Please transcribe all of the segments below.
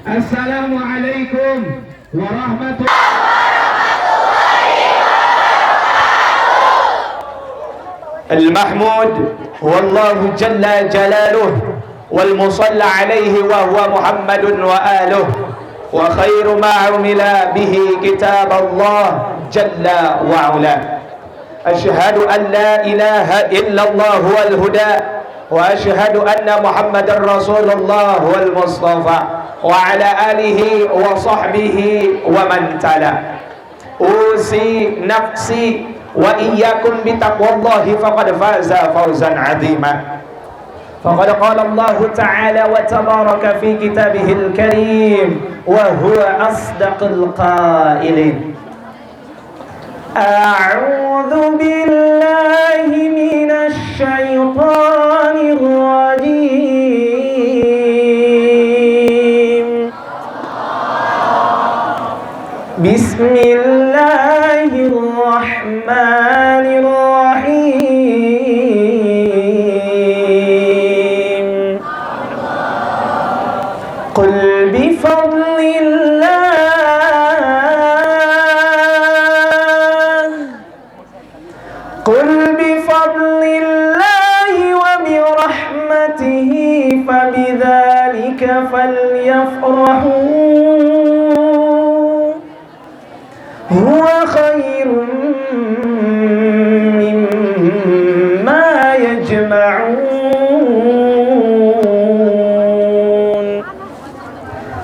Assalamualaikum warahmatullahi المحمود هو الله جل جلاله والمصلى عليه وهو محمد وآله وخير ما عمل به كتاب الله جل وعلا أشهد أن لا إله إلا الله هو الهدى وأشهد أن محمد رسول الله هو المصطفى وعلى آله وصحبه ومن تلا أوصي نفسي وإياكم بتقوى الله فقد فاز فوزا عظيما فقد قال الله تعالى وتبارك في كتابه الكريم وهو أصدق القائلين أعوذ بالله من الشيطان الرجيم بسم الله الرحمن الرحيم قل بفضل الله وبرحمته فبذلك فليفرحوا هو خير مما يجمعون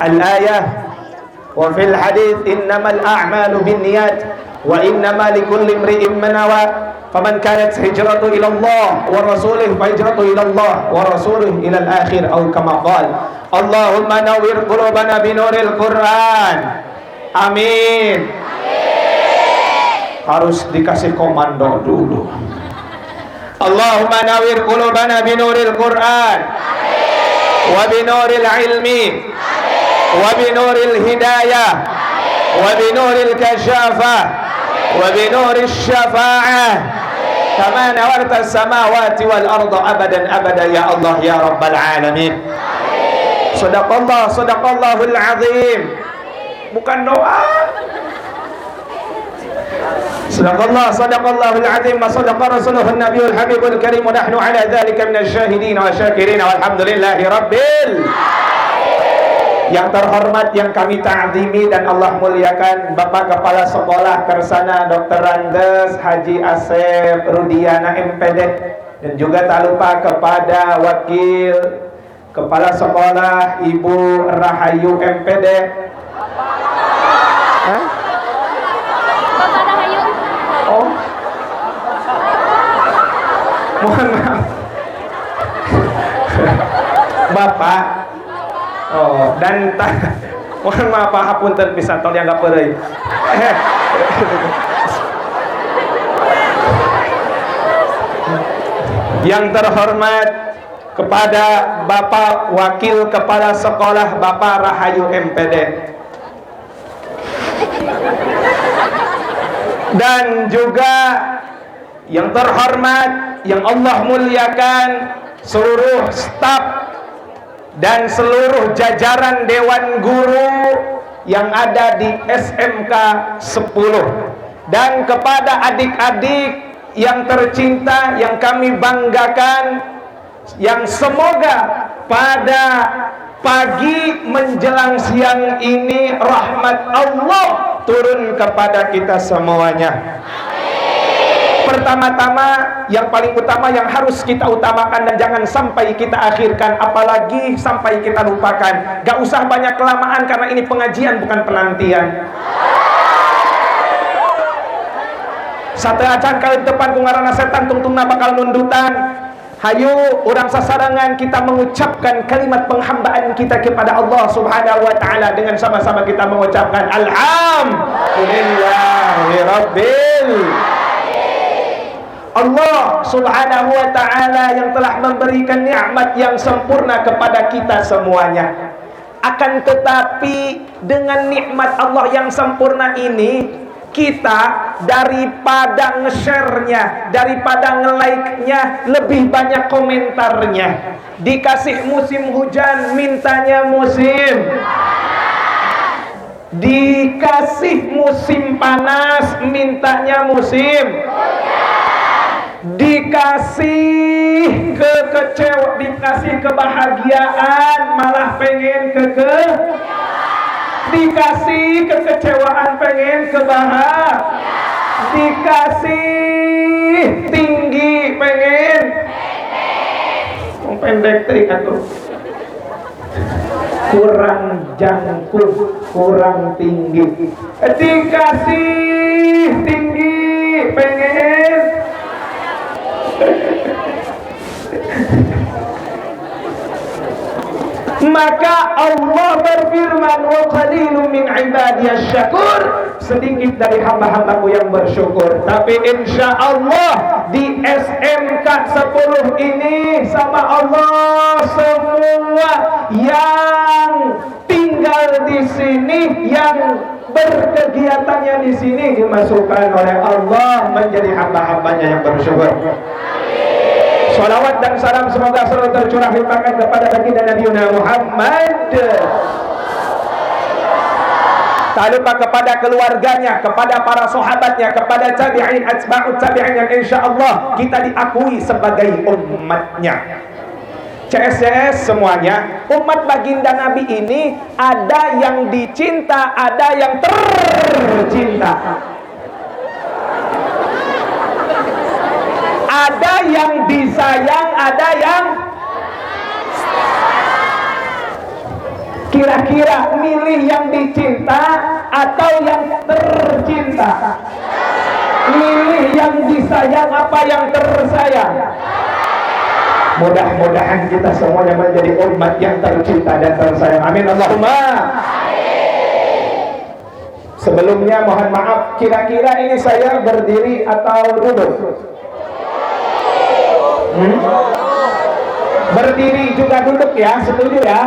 الآية وفي الحديث إنما الأعمال بالنيات وإنما لكل امرئ ما نوى فمن كانت هجرته إلى الله ورسوله فهجرته إلى الله ورسوله إلى الآخر أو كما قال اللهم نور قلوبنا بنور القرآن amin. Harus dikasih komando dulu. Allahumma nawir qulubana binuril Qur'an wa binuril ilmi wa binuril hidayah wa binuril kashafah wa binuril syafa'ah kama nawarta samawati wal arda abadan abada ya Allah ya rabbal alamin. Sadaqallahul azim. Bukan doa. Sadaqallahul azim wa sadaqa rasuluhun nabiyul habibul karim wa nahnu ala dhalika minasy syahidin wa syakirin walhamdulillahi rabbil. Yang terhormat yang kami ta'zimi dan Allah muliakan Bapak Kepala Sekolah Kersana Dr. Andes Haji Asep Rudiana MPD, dan juga tak lupa kepada Wakil Kepala Sekolah Ibu Rahayu MPD. Hah? Oh, mohon maaf Bapak. Oh, dan mohon maaf hapunten pisan tong dianggap euy. Yang terhormat kepada Bapak Wakil Kepala Sekolah Bapak Rahayu MPD, dan juga yang terhormat yang Allah muliakan seluruh staf dan seluruh jajaran Dewan Guru yang ada di SMK 10, dan kepada adik-adik yang tercinta yang kami banggakan, yang semoga pada pagi menjelang siang ini rahmat Allah turun kepada kita semuanya. Pertama-tama, yang paling utama yang harus kita utamakan dan jangan sampai kita akhirkan, apalagi sampai kita lupakan. Gak usah banyak kelamaan karena ini pengajian bukan penantian. Sate acan kali depan ku ngaranna setan tungtungna bakal nundutan. Hayu urang sasarangan kita mengucapkan kalimat penghambaan kita kepada Allah Subhanahu wa taala dengan sama-sama kita mengucapkan alhamdulillahirabbil. Allah Subhanahu wa ta'ala yang telah memberikan nikmat yang sempurna kepada kita semuanya. Akan tetapi dengan nikmat Allah yang sempurna ini, kita daripada nge-share-nya, daripada nge-like-nya, lebih banyak komentarnya. Dikasih musim hujan, mintanya musim. Dikasih musim panas, mintanya musim. Dikasih dikasih kebahagiaan, malah pengen dikasih kekecewaan, pengen dikasih tinggi, pengen pendek atuh. Kurang jangkung, kurang tinggi. Dikasih tinggi, pengen maka Allah berfirman, wa qalilun min ibadiyasy syakur, sedikit dari hamba-hambaku yang bersyukur. Tapi insya Allah di SMK 10 ini sama Allah, semua yang tinggal di sini, yang berkegiatannya di sini dimasukkan oleh Allah menjadi hamba-hambanya yang bersyukur. Salawat dan salam semoga selalu tercurah limpahkan kepada baginda Nabi Muhammad. Tak lupa kepada keluarganya, kepada para sahabatnya, kepada tabi'in, atba'ut tabi'in yang insyaallah kita diakui sebagai umatnya. CSCS semuanya, umat baginda Nabi ini ada yang dicinta, ada yang tercinta. Ada yang disayang, ada yang kira-kira milih yang dicinta atau yang tercinta? Milih yang disayang apa yang tersayang? Mudah-mudahan kita semuanya menjadi umat yang tercinta dan tersayang. Amin Allahumma. Sebelumnya mohon maaf, kira-kira ini saya berdiri atau duduk? Berdiri juga duduk ya, setuju ya?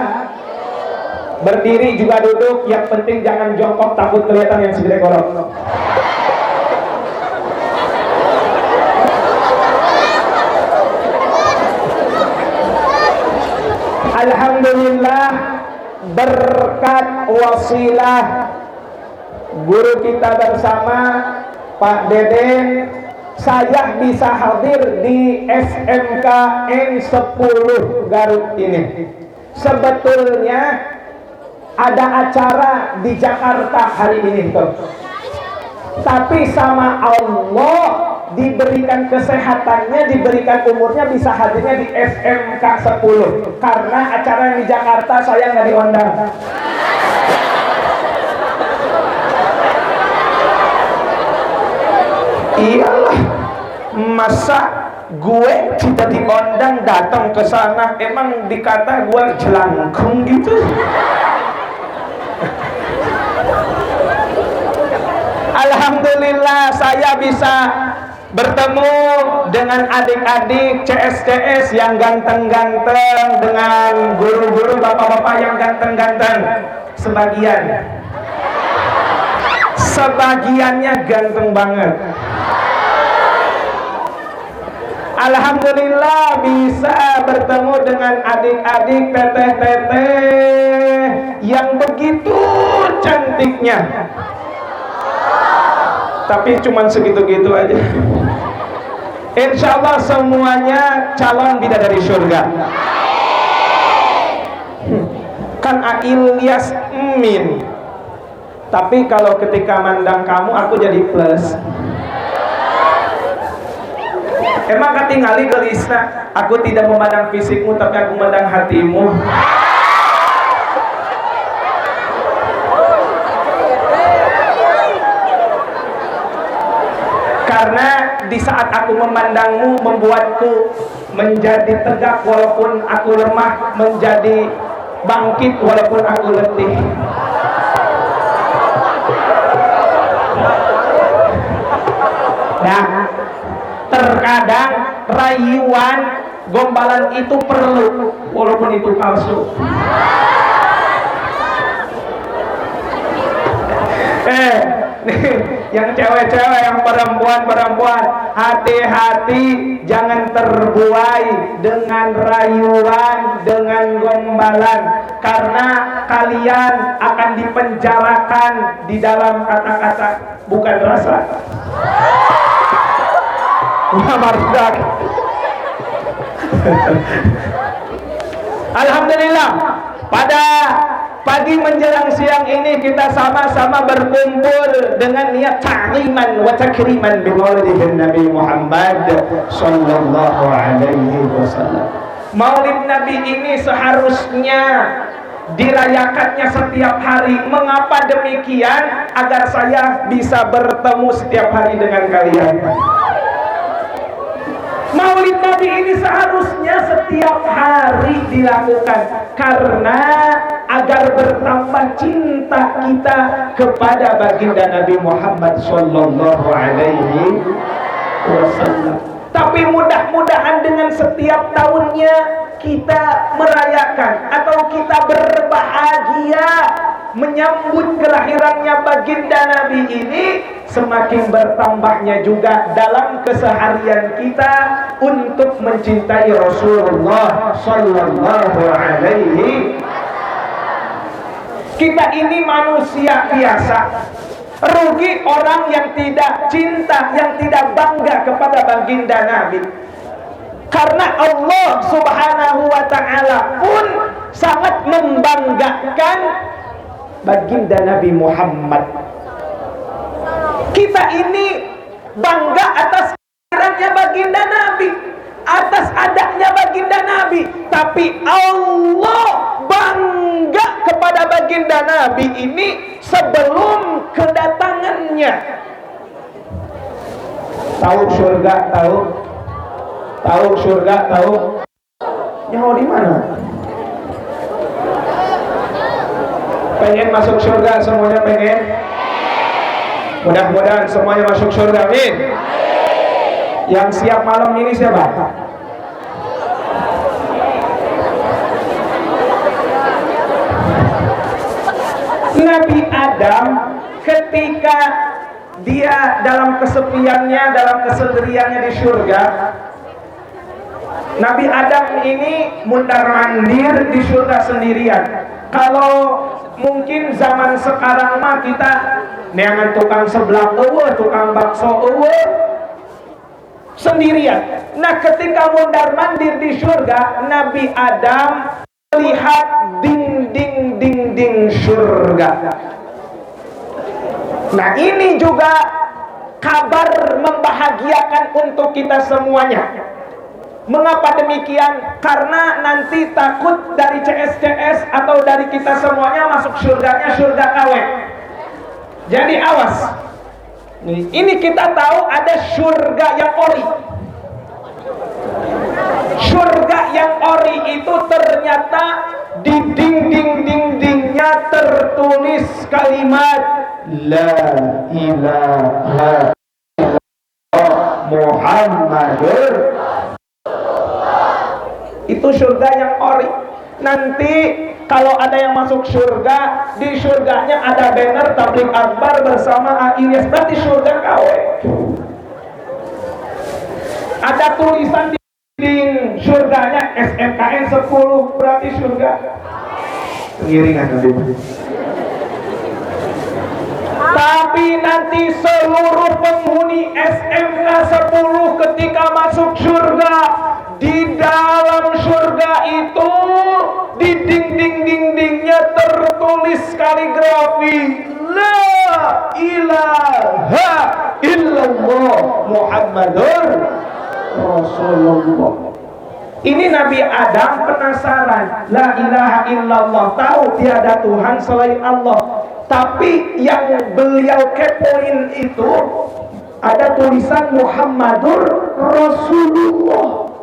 Berdiri juga duduk, yang penting jangan jongkok, takut kelihatan yang segede golok. Alhamdulillah, berkat wasilah guru kita bersama Pak Deden, saya bisa hadir di SMK N10 Garut ini. Sebetulnya ada acara di Jakarta hari ini tuh. Tapi sama Allah diberikan kesehatannya, diberikan umurnya, bisa hadirnya di SMK 10. Karena acara yang di Jakarta saya nggak diundang. Iyalah, masa gue tidak diundang datang ke sana, emang dikata gue jelangkung gitu. Alhamdulillah saya bisa bertemu dengan adik-adik CSCS yang ganteng-ganteng, dengan guru-guru bapak-bapak yang ganteng-ganteng. Sebagiannya ganteng banget. Alhamdulillah bisa bertemu dengan adik-adik teteh-teteh yang begitu cantiknya. Tapi cuman segitu-gitu aja. Insya Allah semuanya calon bidadari surga. Kan Ilyas Min. Tapi kalau ketika mandang kamu, aku jadi plus. Emang ketinggali gelisah, aku tidak memandang fisikmu, tapi aku memandang hatimu. Karena di saat aku memandangmu, membuatku menjadi tegak walaupun aku lemah, menjadi bangkit walaupun aku letih. Nah, terkadang rayuan, gombalan itu perlu, walaupun itu palsu. yang cewek-cewek, yang perempuan-perempuan, hati-hati jangan terbuai dengan rayuan, dengan gombalan, karena kalian akan dipenjarakan di dalam kata-kata, bukan rasa. Mardak. Alhamdulillah, pada pagi menjelang siang ini kita sama-sama berkumpul dengan niat ta'ziman wa takriman bi maulidin Nabi Muhammad sallallahu alaihi wasallam. Maulid Nabi ini seharusnya dirayakannya setiap hari. Mengapa demikian? Agar saya bisa bertemu setiap hari dengan kalian. Maulid Nabi ini seharusnya setiap hari dilakukan, karena agar bertambah cinta kita kepada baginda Nabi Muhammad sallallahu alaihi wasallam. Tapi mudah-mudahan dengan setiap tahunnya kita merayakan atau kita berbahagia menyambut kelahirannya baginda Nabi ini, semakin bertambahnya juga dalam keseharian kita untuk mencintai Rasulullah sallallahu alaihi. Kita ini manusia biasa. Rugi orang yang tidak cinta, yang tidak bangga kepada baginda Nabi. Karena Allah Subhanahu wa ta'ala pun sangat membanggakan baginda Nabi Muhammad. Kita ini bangga atas kehadirannya baginda Nabi, atas adanya baginda Nabi. Tapi Allah bangga kepada baginda Nabi ini sebelum kedatangannya. Tahu surga, tahu? Tahu surga, tahu? Nyawa di mana? Pengen masuk surga semuanya, pengen? Mudah-mudahan semuanya masuk surga, amin. Yang siap malam ini siapa? Nabi Adam ketika dia dalam kesepiannya, dalam kesendiriannya di surga, Nabi Adam ini mundar-mandir di surga sendirian. Kalau mungkin zaman sekarang mah kita neangan tukang seblak eueuh, tukang bakso eueuh, sendirian. Nah, ketika mundar-mandir di surga, Nabi Adam melihat dinding surga. Nah, ini juga kabar membahagiakan untuk kita semuanya. Mengapa demikian? Karena nanti takut dari CS atau dari kita semuanya masuk surganya surga KW. Jadi awas. Ini kita tahu ada surga yang ori. Surga yang ori itu ternyata di dinding-dindingnya tertulis kalimat La ilaha illallah Muhammadur. Itu surga yang ori. Nanti kalau ada yang masuk surga, di surganya ada banner tabligh akbar bersama Ilyas, berarti surga KW. Ada tulisan di dinding surganya SMKN 10, berarti surga. Pengiringan nanti. Tapi nanti seluruh penghuni SMK 10 ketika masuk surga, di dalam surga itu di dinding-dindingnya tertulis kaligrafi La ilaha illallah Muhammadur Rasulullah. Ini Nabi Adam penasaran, La ilaha illallah, tahu tiada Tuhan selain Allah. Tapi yang beliau kepoin itu ada tulisan Muhammadur Rasulullah.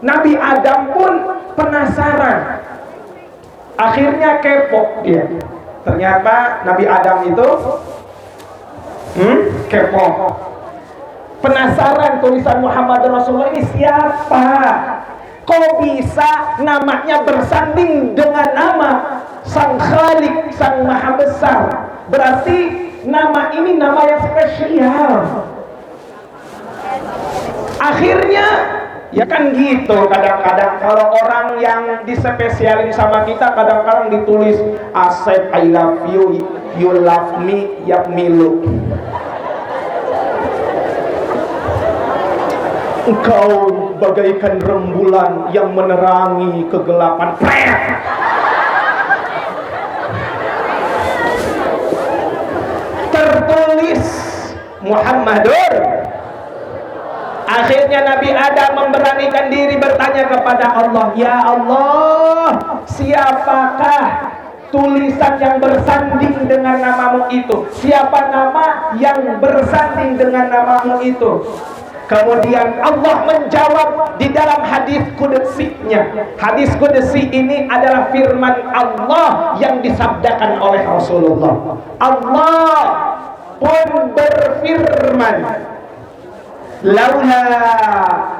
Nabi Adam pun penasaran. Akhirnya kepo dia. Ternyata Nabi Adam itu kepo. Penasaran tulisan Muhammad Rasulullah ini siapa? Kok bisa namanya bersanding dengan nama Sang Khalik, Sang Maha Besar? Berarti nama ini nama yang spesial. Akhirnya ya kan gitu, kadang-kadang kalau orang yang dispesialin sama kita kadang-kadang ditulis Asep I love you, you love me, yap milu. Engkau bagaikan rembulan yang menerangi kegelapan. Tertulis Muhammadur. Akhirnya Nabi Adam memberanikan diri bertanya kepada Allah, ya Allah, siapakah tulisan yang bersanding dengan namamu itu? Siapa nama yang bersanding dengan namamu itu? Kemudian Allah menjawab di dalam hadis qudsinya. Hadis qudsi ini adalah firman Allah yang disabdakan oleh Rasulullah. Allah pun berfirman, laula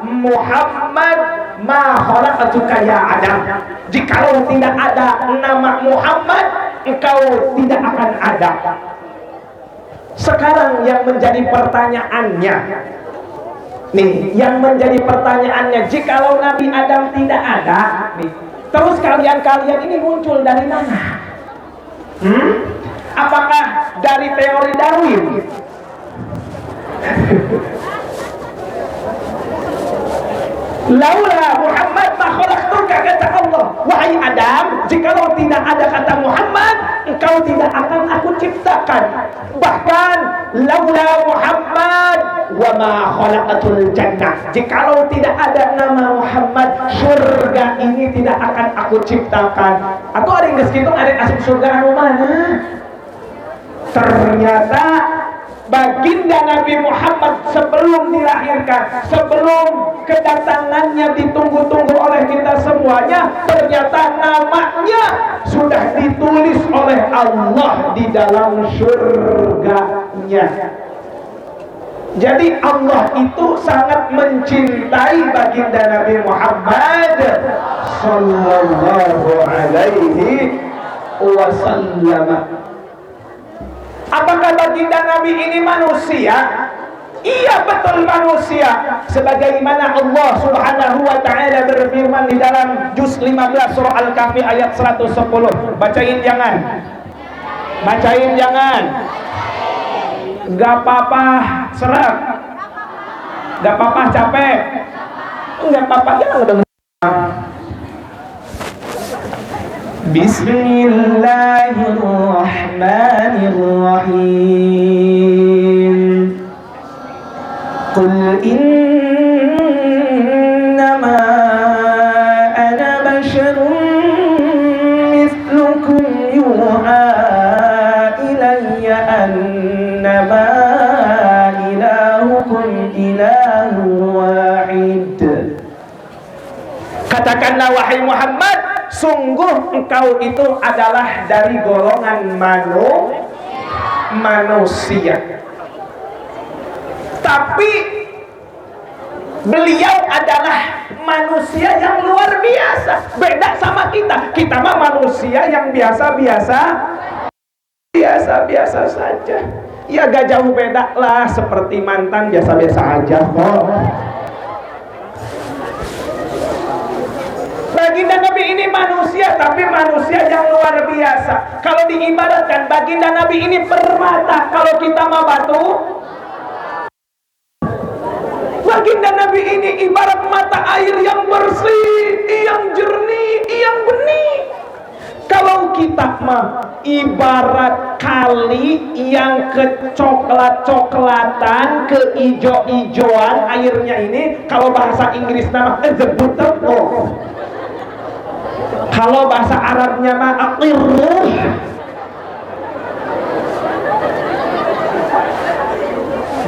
Muhammad ma khalaqtuka ya Adam. Jikalau tidak ada nama Muhammad, engkau tidak akan ada. Sekarang yang menjadi pertanyaannya, nih, yang menjadi pertanyaannya, jikalau Nabi Adam tidak ada, nih, terus kalian-kalian ini muncul dari mana? Apakah dari teori Darwin? Laula Muhammad ma khalaqtuka, kata Allah, wahai Adam, jikalau tidak ada kata Muhammad, engkau tidak akan aku ciptakan. Bahkan laula Muhammad wa ma khalaqatul jannah, jikalau tidak ada nama Muhammad, surga ini tidak akan aku ciptakan. Atau ada yang geus ada yang asup surga anu mana? Ternyata baginda Nabi Muhammad sebelum dilahirkan, sebelum kedatangannya ditunggu-tunggu oleh kita semuanya, ternyata namanya sudah ditulis oleh Allah di dalam surganya. Jadi Allah itu sangat mencintai baginda Nabi Muhammad sallallahu alaihi wasallam. Apakah baginda Nabi ini manusia? Iya, betul manusia. Sebagaimana Allah Subhanahu wa taala berfirman di dalam juz 15 surah Al-Kahfi ayat 110. Bacain jangan. Bacain jangan. Gak apa-apa serak. Gak apa-apa capek. Gak apa-apa jangan dengar. Bismillahirrahmanirrahim. Qul innama ana basharun mithlukum yuha ilayya annama ilahukum ilahu wahid. Katakanlah wahai Muhammad, sungguh engkau itu adalah dari golongan manusia. Tapi beliau adalah manusia yang luar biasa. Beda sama kita. Kita mah manusia yang biasa-biasa saja. Ya gak jauh beda lah, seperti mantan biasa-biasa aja kok. Baginda Nabi ini manusia, tapi manusia yang luar biasa. Kalau diibaratkan, baginda Nabi ini permata. Kalau kita mah batu, baginda Nabi ini ibarat mata air yang bersih, yang jernih, yang bening. Kalau kita mah ibarat kali yang kecoklat-coklatan, keijo-ijoan airnya ini. Kalau bahasa Inggris nama kalau bahasa Arabnya mah aqirruh.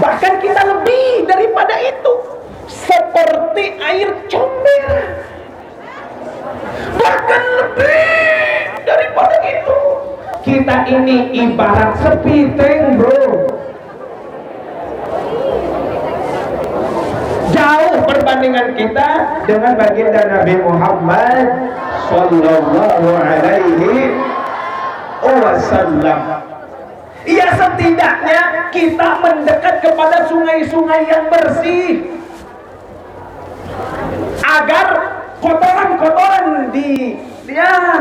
Bahkan kita lebih daripada itu, seperti air comber. Bahkan lebih daripada itu, kita ini ibarat sepiteng, bro. Jauh perbandingan kita dengan baginda Nabi Muhammad sallallahu alaihi wasallam. Ya setidaknya kita mendekat kepada sungai-sungai yang bersih, agar kotoran-kotoran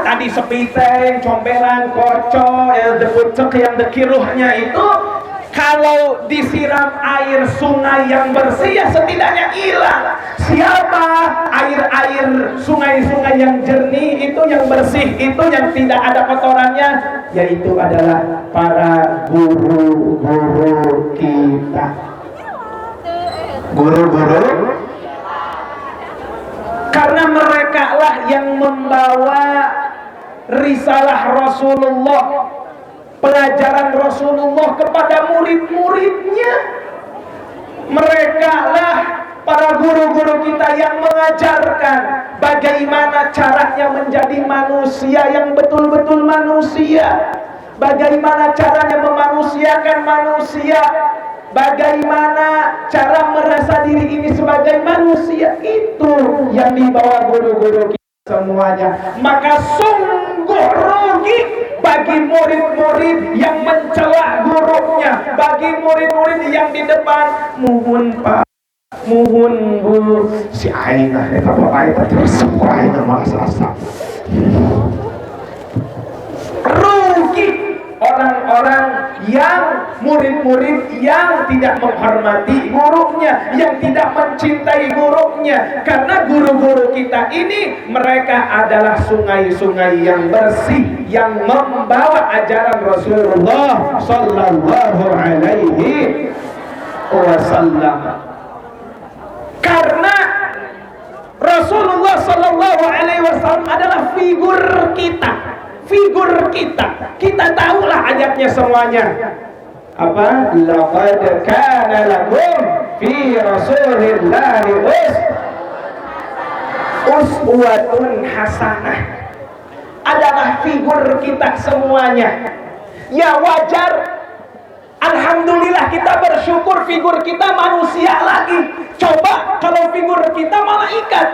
tadi sepiteng, comberan, kocok, dekucek yang dekiruhnya itu kalau disiram air sungai yang bersih ya setidaknya hilang. Siapa air sungai-sungai yang jernih itu, yang bersih itu, yang tidak ada kotorannya, yaitu adalah para guru-guru kita. Guru-guru, karena mereka lah yang membawa risalah Rasulullah, pelajaran Rasulullah kepada murid-muridnya. Mereka lah para guru-guru kita yang mengajarkan bagaimana caranya menjadi manusia yang betul-betul manusia, bagaimana caranya memanusiakan manusia, bagaimana cara merasa diri ini sebagai manusia. Itu yang dibawa guru-guru kita semuanya. Maka sungguh rugi bagi murid-murid yang mencela gurunya, bagi murid-murid yang di depan muhun Pak, muhun Bu, si aing eta bapak eta terus aing malas-malasan. Rugi orang-orang yang murid-murid yang tidak menghormati gurunya, yang tidak mencintai gurunya. Karena guru-guru kita ini, mereka adalah sungai-sungai yang bersih, yang membawa ajaran Rasulullah sallallahu alaihi wasallam. Karena Rasulullah sallallahu alaihi wasallam adalah figur kita. Kita tahulah ayatnya semuanya. Apa? Laqad kana lakum fi Rasulillahi uswatun hasanah. Adalah figur kita semuanya. Ya wajar, alhamdulillah kita bersyukur figur kita manusia lagi. Coba kalau figur kita malaikat.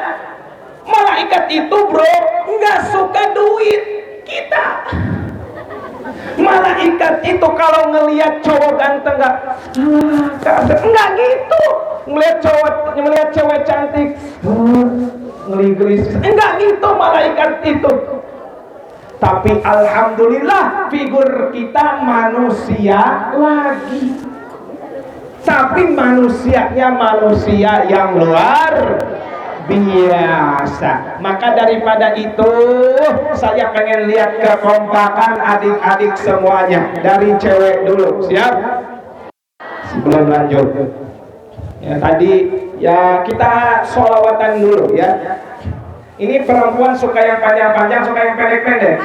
Malaikat itu bro nggak suka duit kita. Malaikat itu kalau ngelihat cowok ganteng enggak gitu. Ngelihat cewek cantik ngeligris, enggak gitu malaikat itu. Tapi alhamdulillah figur kita manusia lagi. Tapi manusianya manusia yang luar biasa. Maka daripada itu saya pengen lihat kekompakan adik-adik semuanya. Dari cewek dulu, siap? Sebelum lanjut ya, tadi ya kita sholawatan dulu ya. Ini perempuan suka yang panjang-panjang, suka yang pendek-pendek?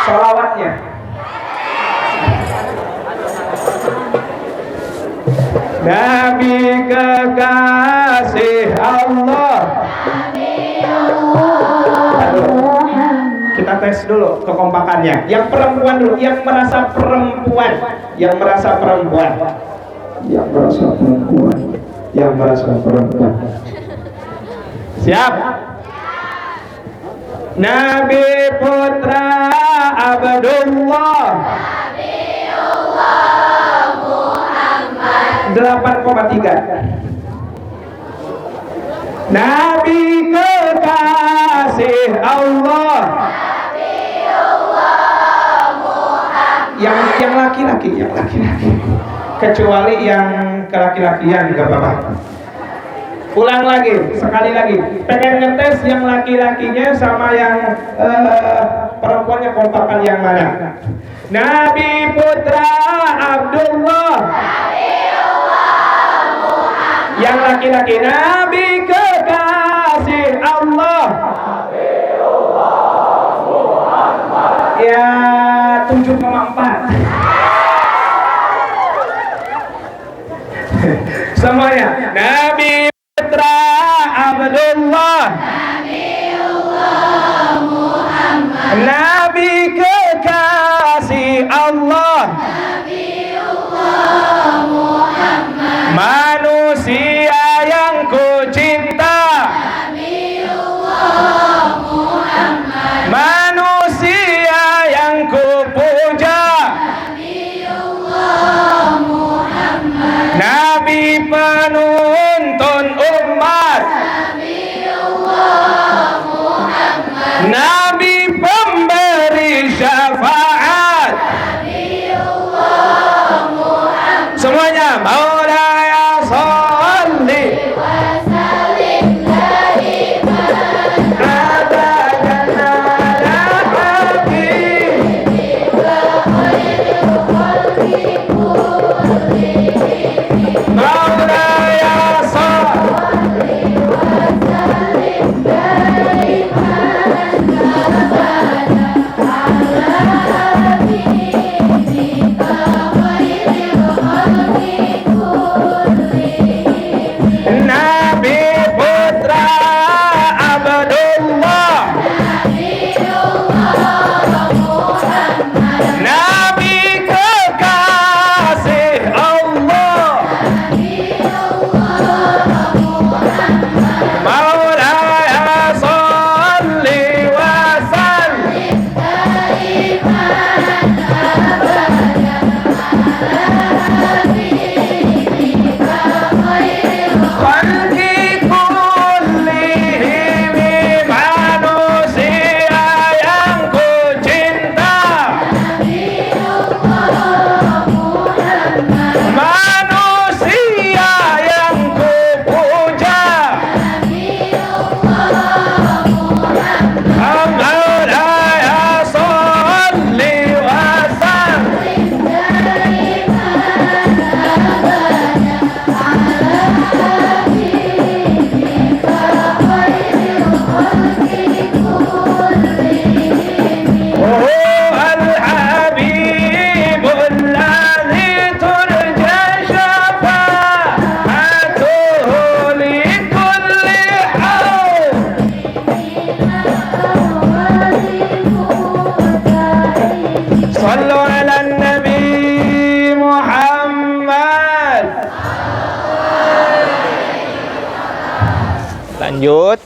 Sholawatnya Nabi kekasih Allah. Kita tes dulu kekompakannya. Yang perempuan dulu, yang merasa perempuan, yang merasa perempuan, yang merasa perempuan, yang merasa perempuan. Siap? Nabi putra Abdullah 8,3. Nabi kekasih Allah. Yang laki-laki, kecuali yang kelaki-lakian gak apa-apa. Ulang lagi, sekali lagi. Pengen ngetes yang laki-lakinya sama yang perempuannya kompakan yang mana? Nabi putra Abdullah. Yang laki-laki Nabi kekasih Allah. Ya 7,4. Semuanya Nabi putra Abdullah. Nabi kekasih Allah. Manusia yang ku cinta. Manusia yang ku puja. Lanjut.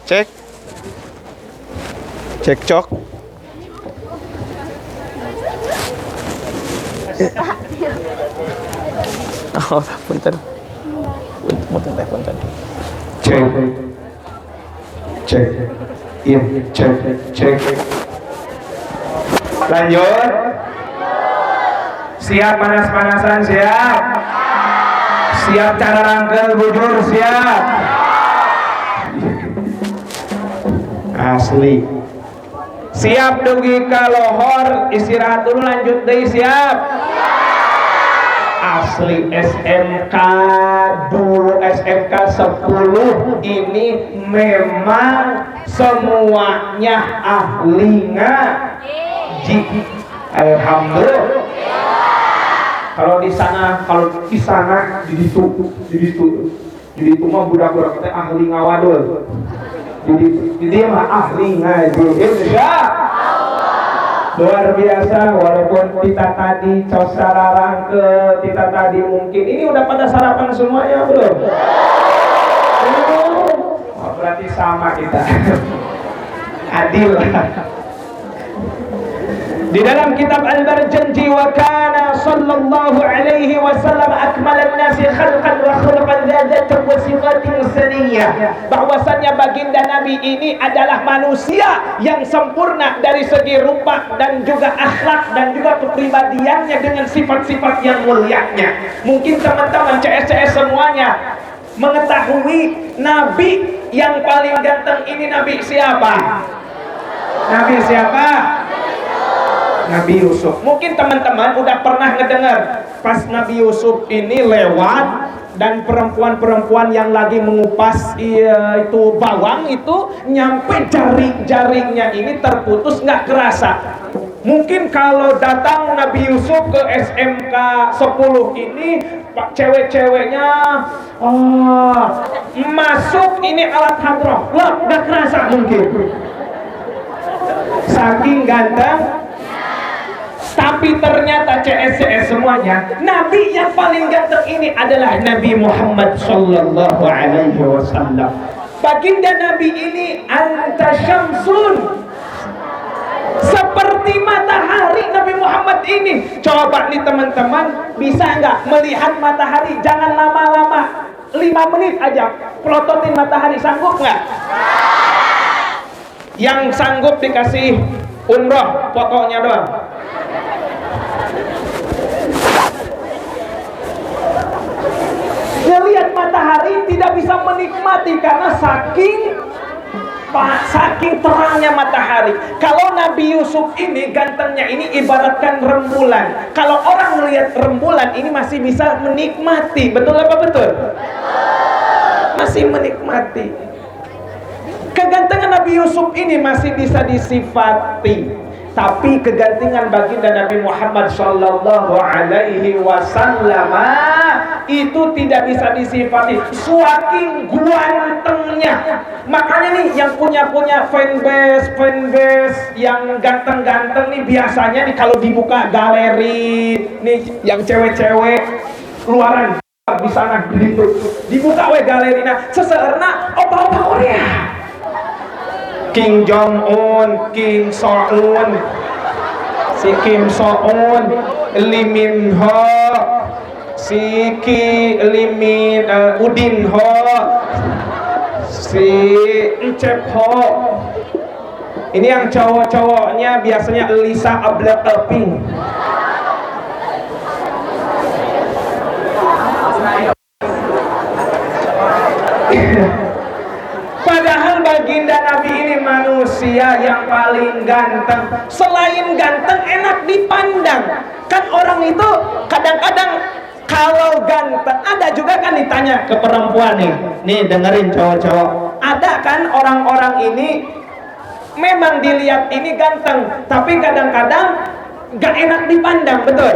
Cek. Cekcok. Oh, punten. Punten. Cek. Cek. Iya, cek. Lanjut. Siap panas-panasan, siap. Siap cara rangkel bujur, siap. Asli. Siap dugi ka lohor, istirahat dulu lanjut deh, siap. Asli SMK dulu SMK 10 ini memang semuanya ahlinya. Alhamdulillah. Kalau di sana jadi itu mah budak-budak teh ahli ngawadul. Jadi mah ahli ngaji. Luar biasa, walaupun kita tadi sararang ke kita tadi mungkin ini udah pada sarapan semuanya belum? Oh, berarti sama kita. Adil. Di dalam kitab Al-Barjanji wa kana sallallahu alaihi wasallam akmalan nasi khalqan wa khuluqan dzatan wa sifatin saniyah, bahwasannya baginda Nabi ini adalah manusia yang sempurna dari segi rupa dan juga akhlak dan juga kepribadiannya dengan sifat-sifat yang mulianya. Mungkin teman-teman CS semuanya mengetahui Nabi yang paling ganteng ini Nabi siapa? Nabi siapa? Nabi Yusuf. Mungkin teman-teman udah pernah ngedengar pas Nabi Yusuf ini lewat dan perempuan-perempuan yang lagi mengupas itu bawang itu nyampe jari-jarinya ini terputus nggak kerasa. Mungkin kalau datang Nabi Yusuf ke SMK 10 ini pak cewek-ceweknya masuk ini alat hadroh, wah nggak kerasa mungkin. Saking ganteng. Tapi ternyata CS semuanya Nabi yang paling ganteng ini adalah Nabi Muhammad sallallahu alaihi wasallam. Baginda Nabi ini anta syamsun, seperti matahari Nabi Muhammad ini. Coba nih teman-teman, bisa nggak melihat matahari? Jangan lama-lama, 5 menit aja pelototin matahari, sanggup nggak? Yang sanggup dikasih umroh, fotonya doang. Ngelihat matahari tidak bisa menikmati karena saking terangnya matahari. Kalau Nabi Yusuf ini gantengnya ini ibaratkan rembulan. Kalau orang melihat rembulan ini masih bisa menikmati. Betul apa betul? Masih menikmati. Kegantengan Nabi Yusuf ini masih bisa disifati. Tapi kegantengan baginda Nabi Muhammad sallallahu alaihi wasallam itu tidak bisa disifati, saking gantengnya. Makanya nih yang punya fanbase yang ganteng-ganteng nih biasanya nih kalau dibuka galeri nih yang cewek-cewek luaran di sana gitu. Dibuka galeri nah seseorna opa-opa Korea. Kim Jong Un, Kim So Un, si Kim So Un, Lee Min Ho, si Udin Ho, si Encep Ho. Ini yang cowok-cowoknya biasanya Lisa Blackpink. Padahal baginda Nabi ini manusia yang paling ganteng. Selain ganteng enak dipandang. Kan orang itu kadang-kadang kalau ganteng, ada juga kan ditanya ke perempuan nih. Nih dengerin cowok-cowok. Ada kan orang-orang ini memang dilihat ini ganteng, tapi kadang-kadang gak enak dipandang, betul?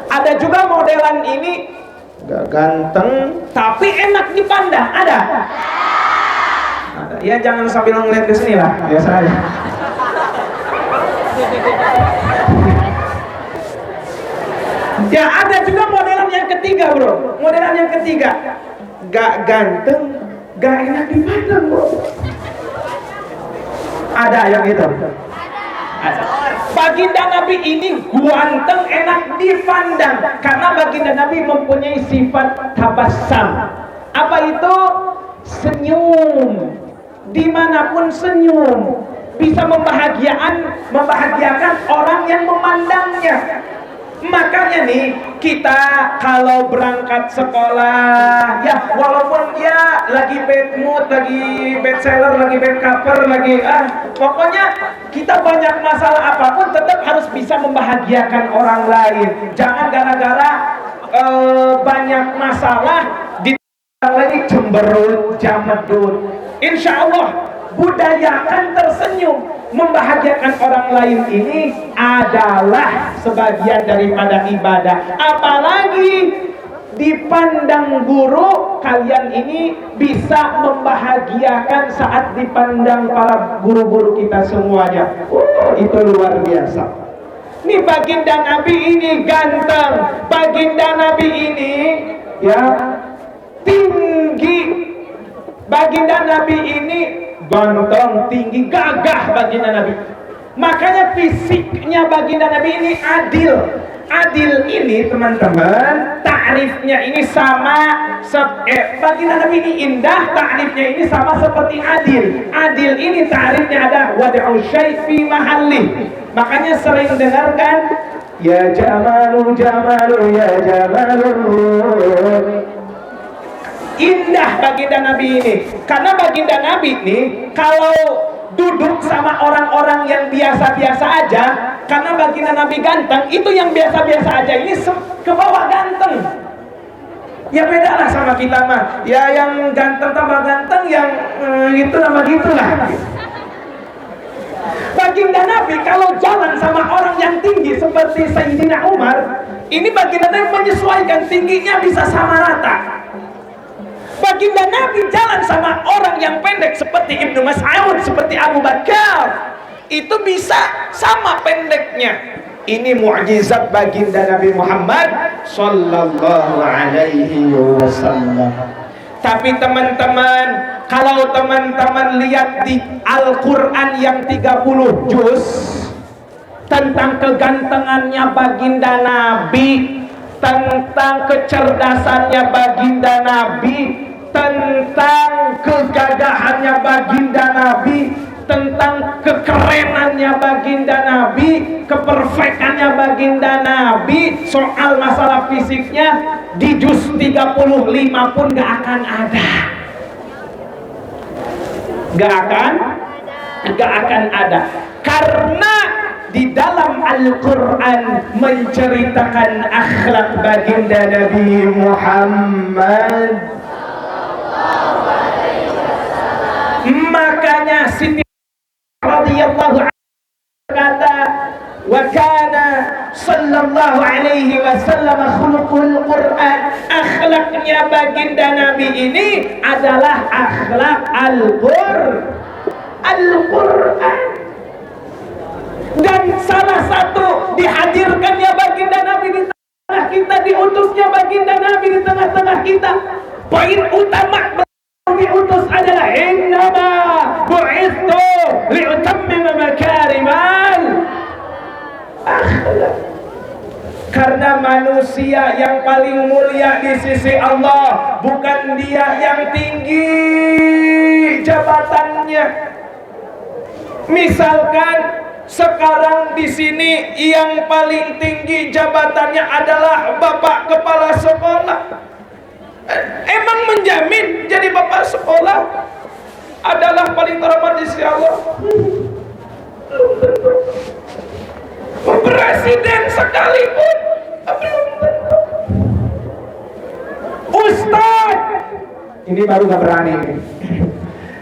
Ada juga modelan ini gak ganteng tapi enak dipandang, ada. Ya jangan sambil ngeliat ke sini lah, biasa aja. Ya ada juga modelan yang ketiga bro, modelan yang ketiga, gak ganteng, gak enak dipandang bro. Ada yang itu? Ada. Baginda Nabi ini ganteng, enak dipandang karena baginda Nabi mempunyai sifat tabassum. Apa itu? Senyum. Dimanapun senyum, bisa membahagiakan orang yang memandangnya. Makanya nih, kita kalau berangkat sekolah, ya walaupun ya lagi bad mood, lagi bad seller, lagi bad cover, lagi pokoknya kita banyak masalah apapun tetap harus bisa membahagiakan orang lain. Jangan gara-gara banyak masalah di lagi cemberut, jamedut. Insya Allah budayakan tersenyum. Membahagiakan orang lain ini adalah sebagian daripada ibadah. Apalagi dipandang guru, kalian ini bisa membahagiakan saat dipandang para guru-guru kita semuanya. Itu luar biasa. Nih baginda Nabi ini ganteng, baginda Nabi ini ya tinggi. Baginda Nabi ini ganteng, tinggi, gagah baginda Nabi. Makanya fisiknya baginda Nabi ini adil. Adil ini teman-teman, ta'rifnya ini sama baginda Nabi ini indah, ta'rifnya ini sama seperti adil. Adil ini ta'rifnya ada wad'u syai' fi mahalli. Makanya sering dengarkan ya jamalu jamalu ya jamalu. Indah baginda Nabi ini. Karena baginda Nabi ini kalau duduk sama orang-orang yang biasa-biasa aja, karena baginda Nabi ganteng, itu yang biasa-biasa aja ini ke bawah ganteng. Ya beda lah sama kita mah. Ya yang ganteng tambah ganteng, yang itu tambah gitulah. Baginda Nabi kalau jalan sama orang yang tinggi seperti Sayyidina Umar, ini baginda Nabi menyesuaikan tingginya bisa sama rata. Baginda Nabi jalan sama orang yang pendek seperti Ibnu Mas'ud, seperti Abu Bakar, itu bisa sama pendeknya. Ini mukjizat baginda Nabi Muhammad sallallahu alaihi wasallam. Tapi teman-teman, kalau teman-teman lihat di Al-Qur'an yang 30 juz tentang kegantengannya baginda Nabi, tentang kecerdasannya baginda Nabi, tentang kegagahannya baginda Nabi, tentang kekerenannya baginda Nabi, keperfekannya baginda Nabi, soal masalah fisiknya di juz 35 pun gak akan ada. Gak akan ada. Karena di dalam Al-Quran menceritakan akhlak baginda Nabi Muhammad. Makanya Siti radhiyallahu anha berkata, wa kana sallallahu alaihi wasallam khuluqul Quran. Akhlaknya baginda Nabi ini adalah akhlak Al-Quran. Dan salah satu dihadirkannya baginda Nabi di tengah kita, diutusnya baginda Nabi di tengah-tengah kita. Poin utama diutus adalah innama bu'ithu li'utammima makarimal akhlak. Karena manusia yang paling mulia di sisi Allah bukan dia yang tinggi jabatannya. Misalkan sekarang di sini yang paling tinggi jabatannya adalah Bapak Kepala Sekolah. Emang menjamin jadi bapak sekolah adalah paling terhormat di sisi Allah? Belum tentu. Presiden sekalipun belum tentu. Ustaz, ini baru gak berani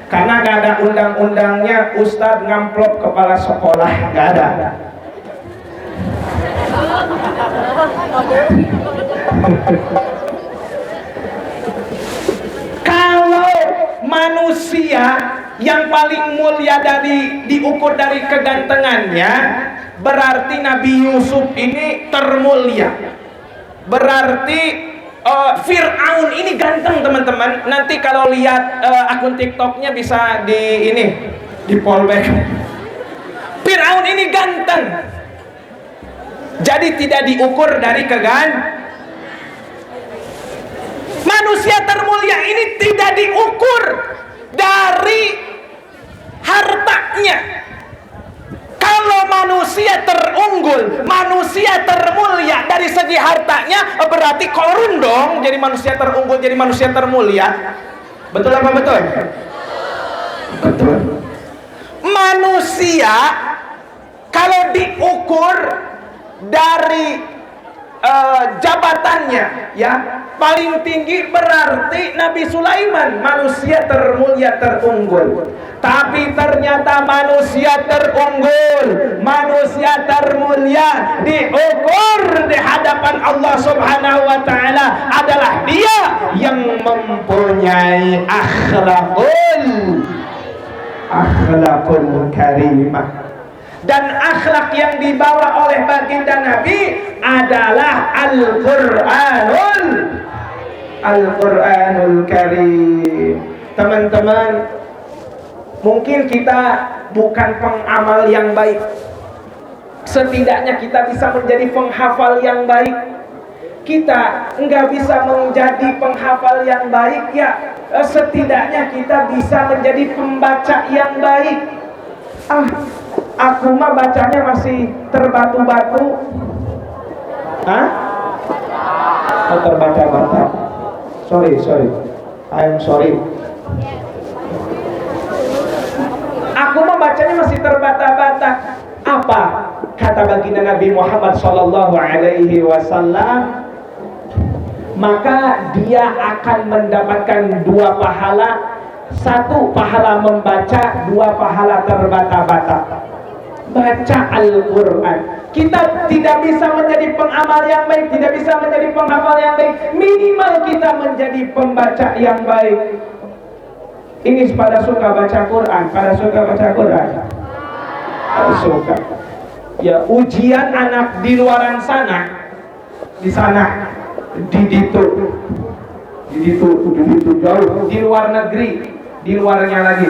karena gak ada undang-undangnya Ustaz ngamplop kepala sekolah, gak ada. Kalau manusia yang paling mulia diukur dari kegantengannya, berarti Nabi Yusuf ini termulia. Berarti Fir'aun ini ganteng teman-teman. Nanti kalau lihat akun TikToknya bisa di fallback. Fir'aun ini ganteng. Jadi tidak diukur dari manusia termulia ini tidak diukur dari hartanya. Kalau manusia terunggul, manusia termulia dari segi hartanya, berarti korun dong jadi manusia terunggul, jadi manusia termulia. Betul apa betul? Betul. Manusia kalau diukur dari jabatannya, ya paling tinggi berarti Nabi Sulaiman manusia termulia terunggul. Tapi ternyata manusia terunggul, manusia termulia diukur di hadapan Allah Subhanahu wa taala adalah dia yang mempunyai akhlakul karimah. Dan akhlak yang dibawa oleh baginda Nabi adalah Al-Quranul Karim. Teman-teman, mungkin kita bukan pengamal yang baik, setidaknya kita bisa menjadi penghafal yang baik. Kita nggak bisa menjadi penghafal yang baik, ya setidaknya kita bisa menjadi pembaca yang baik. Aku mah bacanya masih terbatu-batu. Terbata-bata. Sorry. I'm sorry. Aku mah bacanya masih terbata-bata. Apa kata baginda Nabi Muhammad sallallahu alaihi wasallam? Maka dia akan mendapatkan 2 pahala. 1 pahala membaca, 2 pahala terbata-bata. Baca Al-Quran. Kita tidak bisa menjadi pengamal yang baik, tidak bisa menjadi penghafal yang baik, minimal kita menjadi pembaca yang baik. Ini pada suka baca Quran, suka. Ya, ujian anak di luaran sana, di itu jauh, di luar negeri, di luarnya lagi.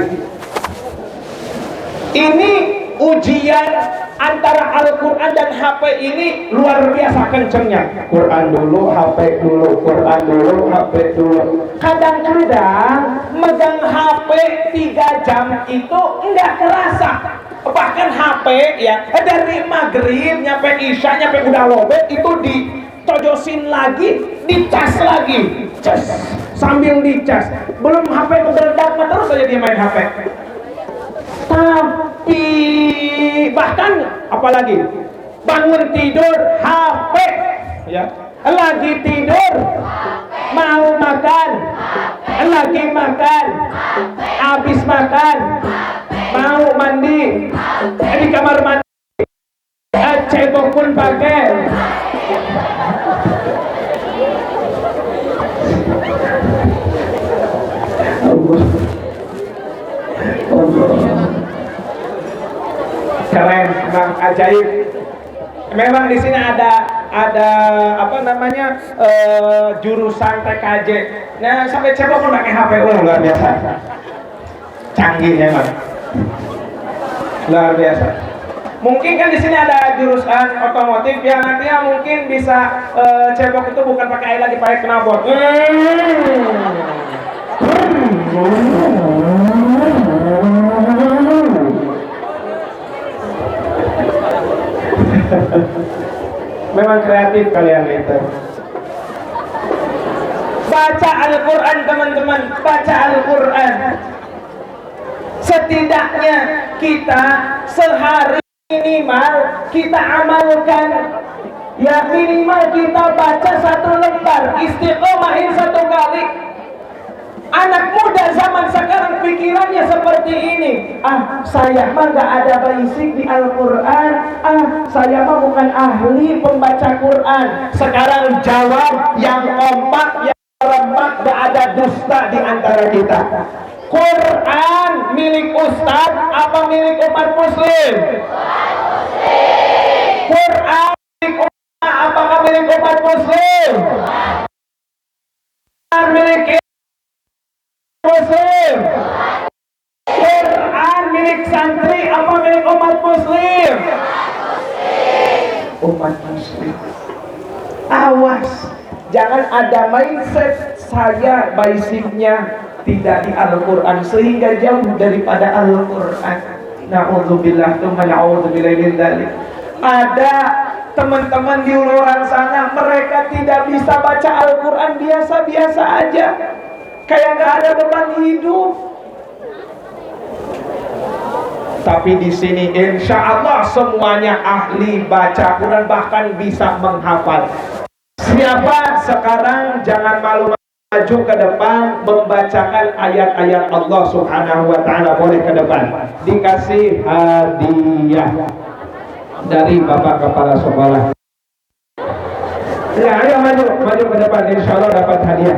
Ini ujian antara Al-Quran dan HP ini luar biasa kencengnya. Quran dulu, HP dulu, Quran dulu, HP dulu. Kadang-kadang megang HP 3 jam itu enggak kerasa. Bahkan HP ya dari maghrib nyampe isya nyampe udah lobet itu dicojosin lagi, dicas lagi, sambil dicas. Belum HP meledak terus saja dia main HP. Tapi bahkan apalagi bangun tidur HP, ya lagi tidur, mau makan, lagi makan, habis makan, mau mandi, di kamar mandi, cebok pun pakai. Keren, memang ajaib. Memang di sini ada apa namanya jurusan TKJ. Nah sampai cebok pun pakai HP, luar biasa. Canggih memang, luar biasa. Mungkin kan di sini ada jurusan otomotif yang nantinya mungkin bisa cebok itu bukan pakai air lagi, pakai knalpot. Memang kreatif kalian itu. Baca Al-Quran teman-teman, baca Al-Quran. Setidaknya kita sehari minimal kita amalkan, ya minimal kita baca 1 lembar, istiqomahin 1 kali. Anak muda zaman sekarang pikirannya seperti ini. Saya mah nggak ada basic di Al-Quran. Saya mah bukan ahli pembaca Quran. Sekarang jawab yang kompak, yang rempak, gak ada dusta di antara kita. Quran milik Ustaz apa milik umat muslim? Quran milik umat apakah milik umat muslim? milik Muslim. Quran milik santri apa milik umat Muslim? Umat Muslim. Awas, jangan ada mindset saya basicnya tidak di Al-Quran sehingga jauh daripada Al-Quran. Na'udzubillah, na'udzubillah min dzalik. Ada teman-teman di luar sana, mereka tidak bisa baca Al-Quran, biasa-biasa aja, kayak nggak ada beban hidup. Tapi di sini insya Allah semuanya ahli baca Quran, bahkan bisa menghafal. Siapa sekarang jangan malu maju ke depan membacakan ayat-ayat Allah Subhanahu wa ta'ala, boleh ke depan, dikasih hadiah dari Bapak Kepala Sekolah. Ya, ayo maju ke depan, insya Allah dapat hadiah.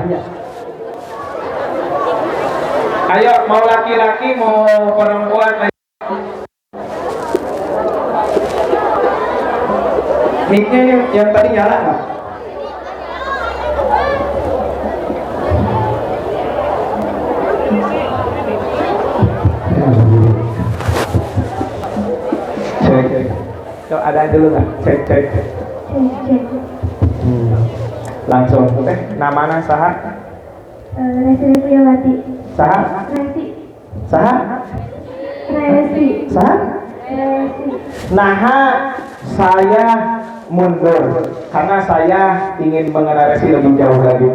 Ayo, mau laki-laki mau perempuan. Mic-nya yang tadi nyala nggak? Cek. Tuh, ada dulu nggak? Cek. Langsung. Namanya saha? Resi Priyawati. Saha? Resi. Saha? Resi. Saha? Resi. Naha saya mundur karena saya ingin mengenal Resi lebih jauh lagi.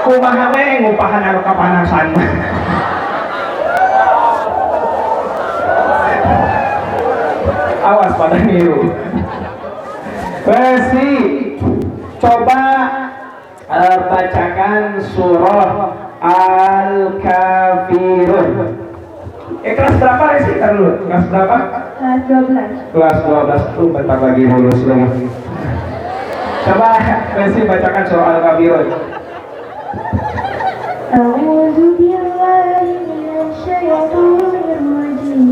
Kumaha we ngupahan anu kapanasan. Awas pada niru. Resi, coba bacakan surah Al-Kafirun. Kelas berapa Resi? Dulu. Kelas berapa? Kelas 12. Kelas 12 tuh bentar lagi lulus lagi. Coba Resi bacakan surah Al-Kafirun. A'udzu billahi minasyaitonir rajim.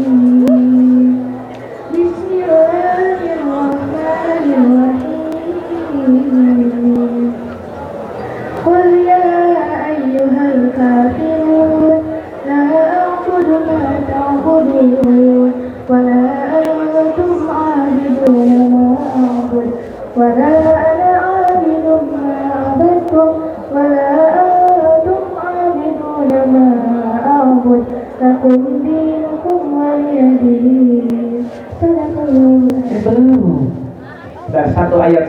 Bismillahirrahmanirrahim. Qul ya ayyuhal kafirun la a'budu ma ta'budun wa la antum 'abidun ma a'bud wa la ana 'abidun ma 'abadtum wa la antum 'abidun ma a'bud lakum dinukum waliyadin. Belum. Sudah satu ayat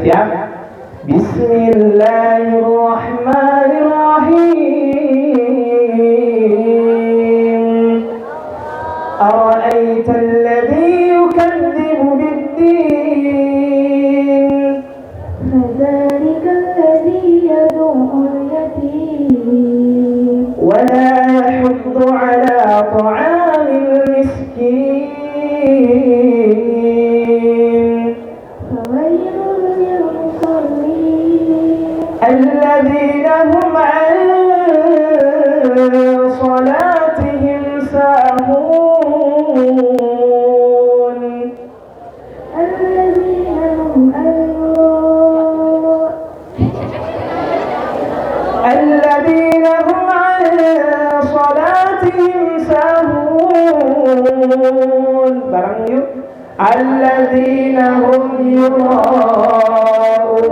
siap. Bismillahirrahmanirrahim. Ara'aita alladhi yukadzibu bid-din. Fadzalika alladhi yad'ul yatim Wa la yahuddu 'ala ta'amil miskin. الذين هم عن صلاتهم ساهون الذين هم عن صلاتهم ساهون bareng yuk. الذين هم يراءون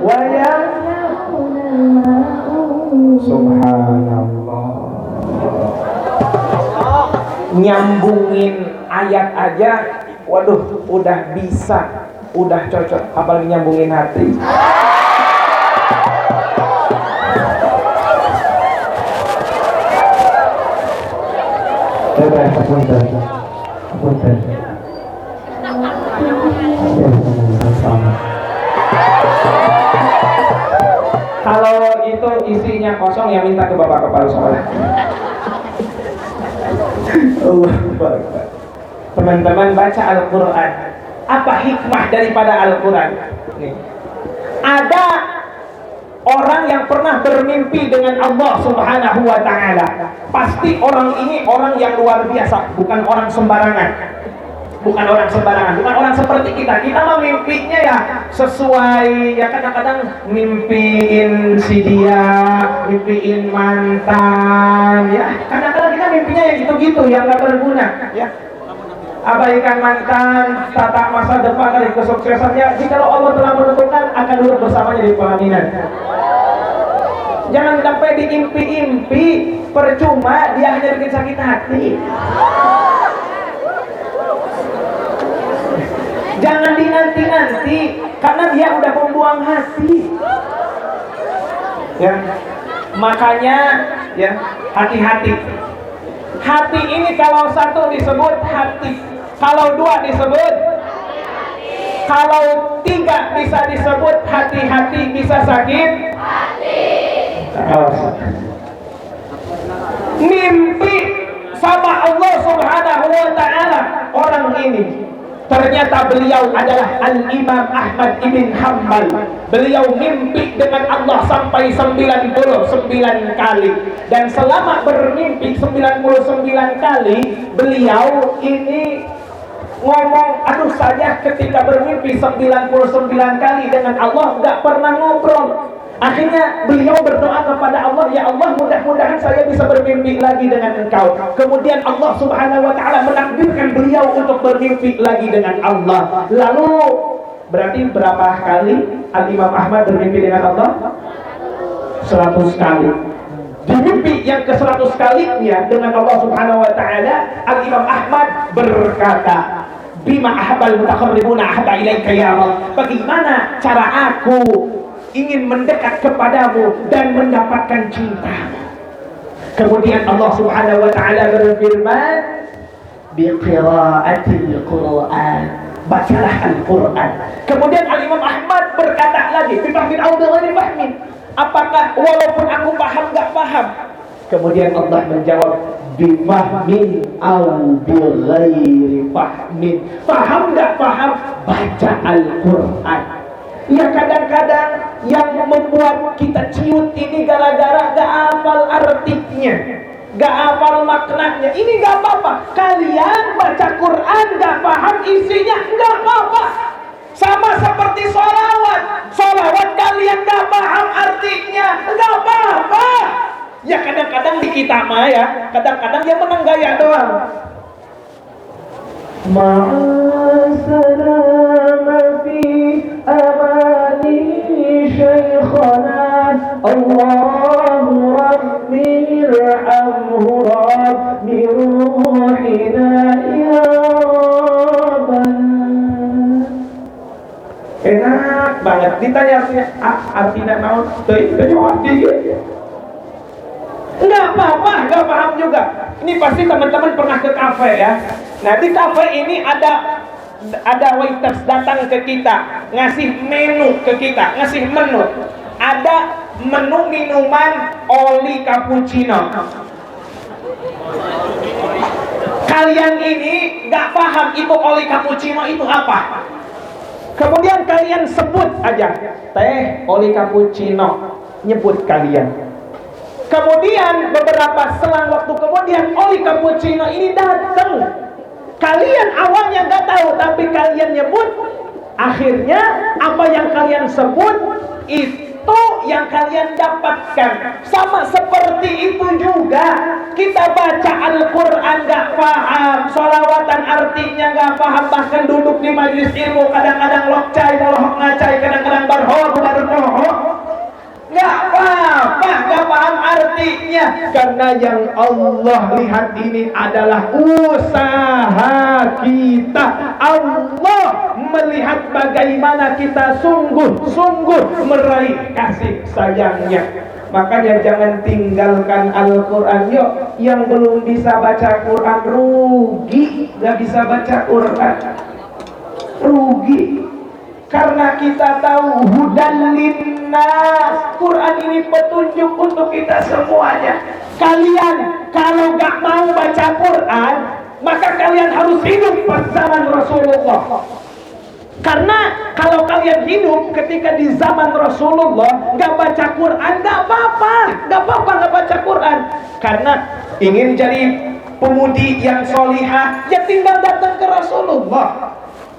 ويمنعون الماعون. Subhanallah. Nyambungin ayat aja, waduh, udah bisa, udah cocok, apalagi nyambungin hati. Punten. Kalau itu isinya kosong, ya minta ke Bapak Kepala Sekolah. Teman-teman baca Al-Quran. Apa hikmah daripada Al-Quran? Ada orang yang pernah bermimpi dengan Allah Subhanahu wa ta'ala. pasti orang ini orang yang luar biasa, bukan orang sembarangan. Bukan orang sembarangan, bukan orang seperti kita. Kita mah mimpinya ya sesuai, ya kadang-kadang mimpiin si dia, mimpiin mantan, ya kadang-kadang kita mimpinya yang gitu-gitu, yang nggak berguna, ya. Abaikan mantan, tata masa depan dari kesuksesannya. Jikalau Allah telah menentukan, akan duduk bersamanya di pelaminan. Jangan sampai diimpi-impi, percuma dia hanya bikin sakit hati. Jangan dinanti-nanti, karena dia udah membuang hati. Ya, makanya ya hati-hati. Hati ini kalau satu disebut hati, kalau dua disebut hati, kalau tiga bisa disebut hati-hati, bisa sakit hati. Mimpi sama Allah Subhanahu wa Ta'ala orang ini. Ternyata beliau adalah Al-Imam Ahmad ibn Hanbal. Beliau mimpi dengan Allah sampai 99 kali. Dan selama bermimpi 99 kali, beliau ini ngomong, aduh saja ketika bermimpi 99 kali dengan Allah, gak pernah ngobrol. Akhirnya beliau berdoa kepada Allah, ya Allah, mudah-mudahan saya bisa bermimpi lagi dengan Engkau. Kemudian Allah Subhanahu wa Ta'ala menakdirkan beliau untuk bermimpi lagi dengan Allah. Lalu berarti berapa kali Al-Imam Ahmad bermimpi dengan Allah? 100 kali. Di mimpi yang ke-100 kalinya dengan Allah Subhanahu wa Ta'ala, Al-Imam Ahmad berkata, bima ahabal mutaqarribuna ahaba ilaika ya Allah. Bagaimana cara aku ingin mendekat kepadamu dan mendapatkan cinta. Kemudian Allah Subhanahu wa Ta'ala berfirman, biqiraatil Qur'an, bacalah Al-Quran. Kemudian Al-Imam Ahmad berkata lagi, bifahmin au bighairi fahmin, apakah walaupun aku paham gak paham? Kemudian Allah menjawab, bifahmin au bighairi fahmin, paham gak paham, baca Al-Quran. Ya kadang-kadang yang membuat kita ciut ini gara-gara gak hafal artinya, gak hafal maknanya. Ini gak apa-apa. Kalian baca Quran gak paham isinya, gak apa-apa. Sama seperti sholawat. Sholawat kalian gak paham artinya, gak apa-apa. Ya kadang-kadang di kita mah ya, kadang-kadang dia menang gaya doang. Ma'asalama fi amani shaykhana Allahu Rabbi irhamhu Rabbi ruhina ya Rabbana. Enak banget. Ditanya artinya naon? Enggak apa-apa, enggak paham juga. Ini pasti teman-teman pernah ke kafe ya. Nah di kafe ini ada waiters datang ke kita, ngasih menu ke kita, ngasih menu. Ada menu minuman oli cappuccino. Kalian ini nggak paham itu oli cappuccino itu apa. Kemudian kalian sebut aja, teh oli cappuccino, nyebut kalian. Kemudian beberapa selang waktu kemudian oli cappuccino ini datang. Kalian awalnya nggak tahu, tapi kalian nyebut. Akhirnya apa yang kalian sebut itu yang kalian dapatkan. Sama seperti itu juga kita baca Al-Quran nggak paham, sholawatan artinya nggak paham, bahkan duduk di majelis ilmu kadang-kadang lokcai, lohok ngacai, kadang-kadang barhoh, nggak apa-apa, nggak paham artinya. Karena yang Allah lihat ini adalah usaha kita. Allah melihat bagaimana kita sungguh-sungguh meraih kasih sayangnya. Makanya jangan tinggalkan Al-Quran. Yuk, yang belum bisa baca Quran rugi, nggak bisa baca Quran, rugi. Karena kita tahu hudan linnas, Quran ini petunjuk untuk kita semuanya. Kalian kalau gak mau baca Quran, maka kalian harus hidup pas zaman Rasulullah. Karena kalau kalian hidup ketika di zaman Rasulullah nggak baca Quran, nggak apa-apa nggak baca Quran. Karena ingin jadi pemudi yang solihah, ya tinggal datang ke Rasulullah.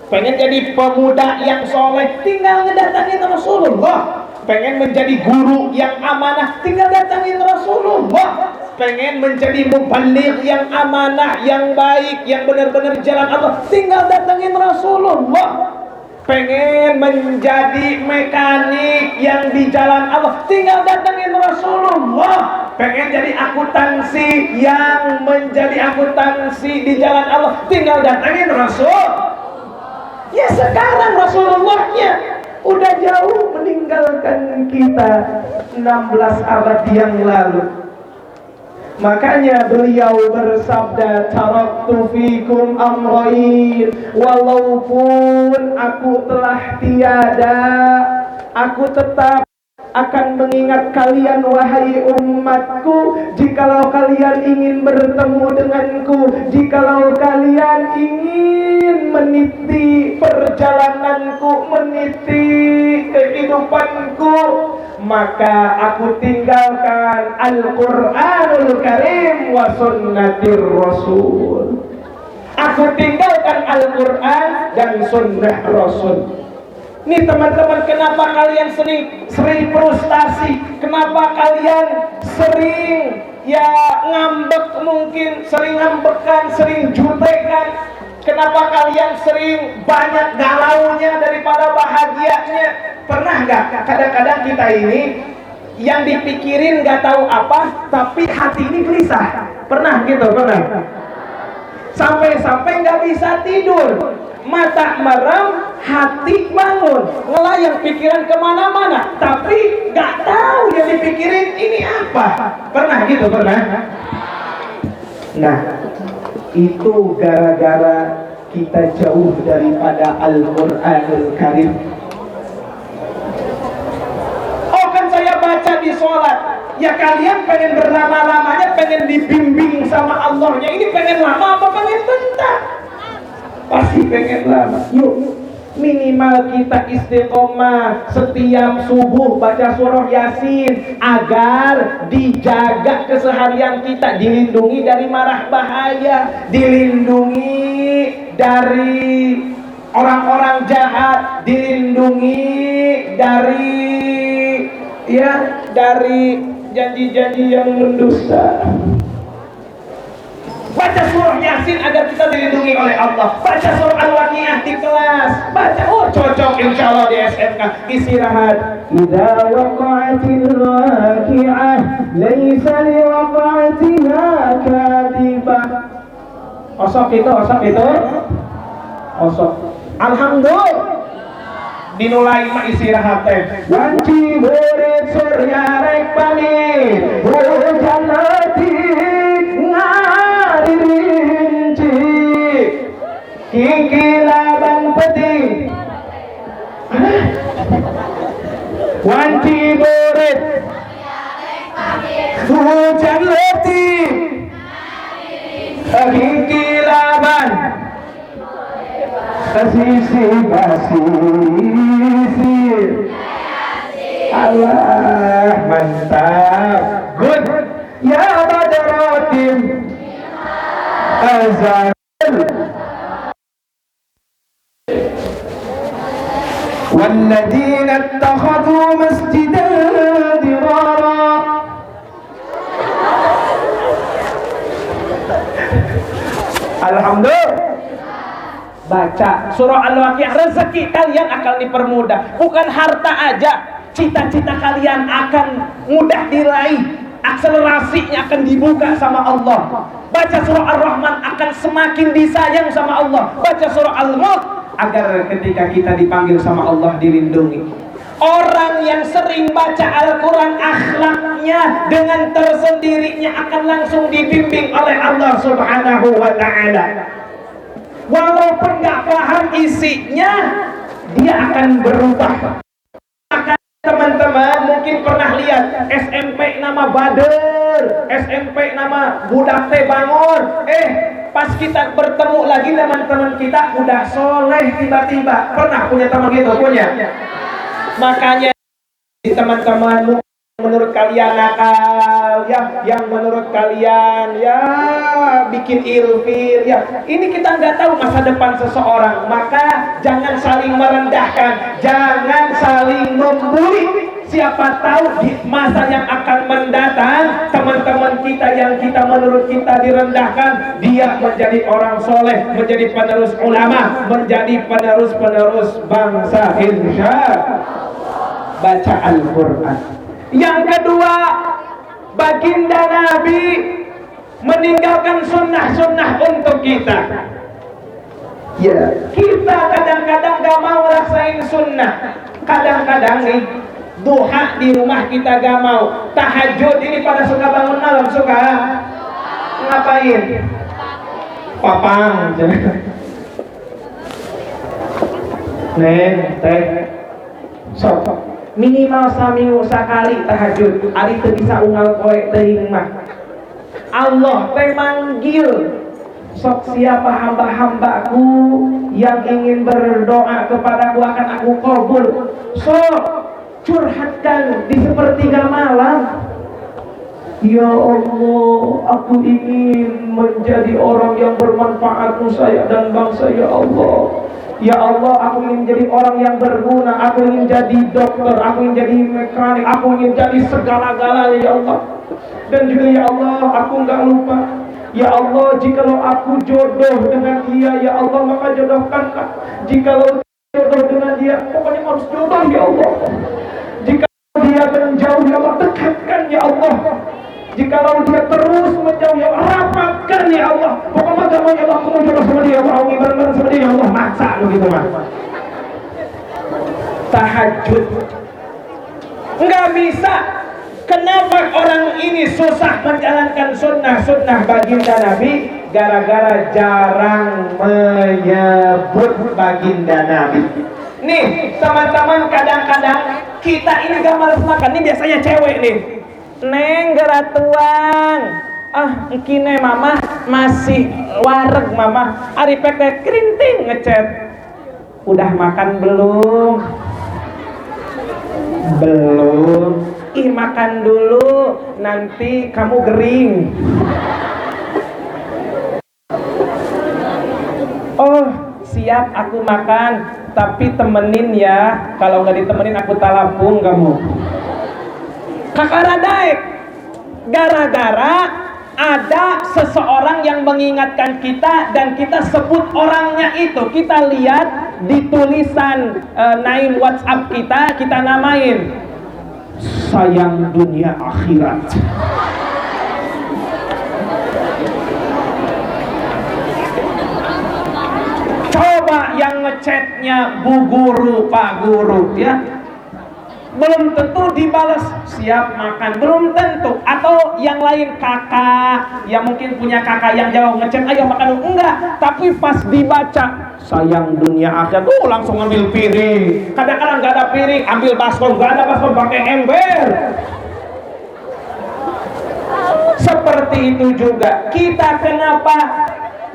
Pengen jadi pemuda yang soleh, tinggal ngedatangin Rasulullah. Pengen menjadi guru yang amanah, tinggal datangin Rasulullah. Pengen menjadi mubaligh yang amanah, yang baik, yang benar-benar jalan Allah, tinggal datangin Rasulullah. Pengen menjadi mekanik yang di jalan Allah, tinggal datangin Rasulullah. Pengen jadi akuntansi yang menjadi akuntansi di jalan Allah, tinggal datangin Rasul. Ya sekarang Rasulullahnya udah jauh meninggalkan kita 16 abad yang lalu. Makanya beliau bersabda, taraktu fikum amrain, walaupun aku telah tiada, aku tetap akan mengingat kalian wahai umatku, jikalau kalian ingin bertemu denganku, jikalau kalian ingin meniti perjalananku, meniti kehidupanku, maka aku tinggalkan Al-Quranul Karim wa sunnatir Rasul. Aku tinggalkan Al-Quran dan sunnah Rasul. Nih teman-teman, kenapa kalian sering frustasi? Kenapa kalian sering ya ngambek, mungkin sering ngambekan, sering jutekan? Kenapa kalian sering banyak galaunya daripada bahagianya? Pernah nggak kadang-kadang kita ini yang dipikirin nggak tahu apa, tapi hati ini gelisah? Pernah gitu? Pernah? Sampai-sampai nggak bisa tidur, mata merem, hati bangun, ngelayang pikiran kemana-mana, tapi nggak tahu yang dipikirin ini apa. Pernah gitu? Pernah? Nah, itu gara-gara kita jauh daripada Al-Quranul Karim. Oh kan saya baca di sholat, ya kalian pengen berlama-lamanya, pengen dibimbing sama Allahnya. Ini pengen lama apa pengen bentar? Pasti pengen lama. Yuk, minimal kita istiqomah setiap subuh baca surah Yasin, agar dijaga keseharian kita, dilindungi dari marah bahaya, dilindungi dari orang-orang jahat, dilindungi dari janji-janji yang mendusta. Baca surah Yasin agar kita dilindungi oleh Allah. Baca surah Al-Waqiah di kelas. Baca, oh cocok insyaallah di SMK. Istirahat. Idza waqa'atil waqi'ah laisa liwaqa'atiha kadhibah. Osok itu. Osok. Alhamdulillah. Dinulai mah istirahat teh. Wanci berit surya rek pamit. Hujan letih ngadirinci. Kikilaban peti. Wanci berit hujan letih kikilaban kasisi. Allah mantap, good. Ya badaratim azal والذين اتخذوا مسجدا ضرارا. Alhamdulillah. Baca surah Al-Waqiah, rezeki kalian akan dipermudah. Bukan harta aja, cita-cita kalian akan mudah diraih, akselerasinya akan dibuka sama Allah. Baca surah Ar-Rahman akan semakin disayang sama Allah. Baca surah Al-Mulk agar ketika kita dipanggil sama Allah dilindungi. Orang yang sering baca Al-Quran, akhlaknya dengan tersendirinya akan langsung dibimbing oleh Allah Subhanahu wa Ta'ala. Walaupun gak paham isinya, dia akan berubah. Maka teman-teman mungkin pernah lihat SMP nama Bader, SMP nama budak teh Bangor. Pas kita bertemu lagi teman-teman kita udah soleh tiba-tiba. Pernah punya teman gitu? Punya. Makanya teman-temanmu menurut kalian nakal ya, yang menurut kalian ya bikin ilfil ya, ini kita nggak tahu masa depan seseorang, maka jangan saling merendahkan, jangan saling membuli. Siapa tahu di masa yang akan mendatang teman-teman kita yang kita menurut kita direndahkan, dia menjadi orang soleh, menjadi penerus ulama, menjadi penerus bangsa, insya baca Al-Quran. Yang kedua, baginda Nabi meninggalkan sunnah-sunnah untuk kita. Ya, kita kadang-kadang gak mau rasain sunnah. Kadang-kadang nih, duha di rumah kita gak mau. Tahajud ini pada suka bangun malam, suka ngapain? Papang. Neng, teh, sok. Minimal saminggu sekali tahajud. Ari teu bisa unggal poe teuing mah. Allah teh manggil, sok siapa hamba-hambaku yang ingin berdoa kepadaku akan aku kabul. Sok curhatkan di sepertiga malam. Ya Allah, aku ingin menjadi orang yang bermanfaat untuk saya dan bangsa, ya Allah. Ya Allah, aku ingin jadi orang yang berguna. Aku ingin jadi dokter, aku ingin jadi mekanik, aku ingin jadi segala-galanya, ya Allah. Dan juga ya Allah, aku enggak lupa, ya Allah, jikalau aku jodoh dengan dia, ya Allah, maka jodohkanlah. Jikalau jodoh dengan dia, pokoknya harus jodoh, ya Allah. Jika dia menjauh, ya Allah, dekatkan, ya Allah. Jikalau dia terus menjauh, ya Allah, rapatkan, ya Allah. Pokoknya gak mau, ya Allah, aku mau jodoh sama dia, mau bareng-bareng sama dia, ya Allah. Maksa begitu mah. Tahajud nggak bisa. Kenapa orang ini susah menjalankan sunnah baginda Nabi? Gara-gara jarang menyebut baginda Nabi. Nih teman-teman, kadang-kadang kita ini gak males makan. Ini biasanya cewek nih, Neng geratuan, kine mama masih wareg mama, ari pete kerinting ngechat, udah makan belum? Belum. Ih, makan dulu, nanti kamu gering. Oh siap, aku makan, tapi temenin ya. Kalau nggak ditemenin aku talapung kamu. Kakak daek, gara-gara ada seseorang yang mengingatkan kita dan kita sebut orangnya itu. Kita lihat di tulisan name WhatsApp kita namain sayang dunia akhirat. Coba yang ngechatnya Bu Guru, Pak Guru ya, belum tentu dibalas siap makan, belum tentu. Atau yang lain kakak, yang mungkin punya kakak yang jauh ngechat ayo makan, enggak. Tapi pas dibaca sayang dunia akhirat, langsung ambil piring. Kadang-kadang nggak ada piring, ambil baskom, nggak ada baskom pakai ember. Seperti itu juga kita, kenapa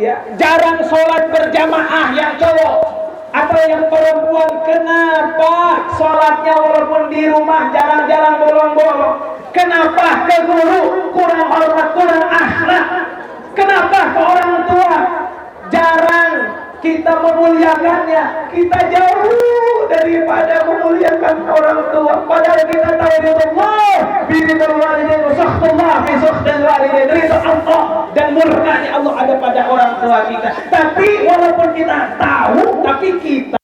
ya jarang sholat berjamaah yang cowok atau yang perempuan? Kenapa sholatnya walaupun di rumah jarang-jarang bolong-bolong? Kenapa ke guru kurang hormat, kurang akhlak? Kenapa ke orang tua jarang kita memuliakannya? Kita jauh daripada memuliakan orang tua. Padahal kita tahu ridho Allah, biridul walidain, sakhtullah fi sakhtil walidain, ridho Allah dan murkanya Allah ada pada orang tua kita. Tapi walaupun kita tahu, tapi kita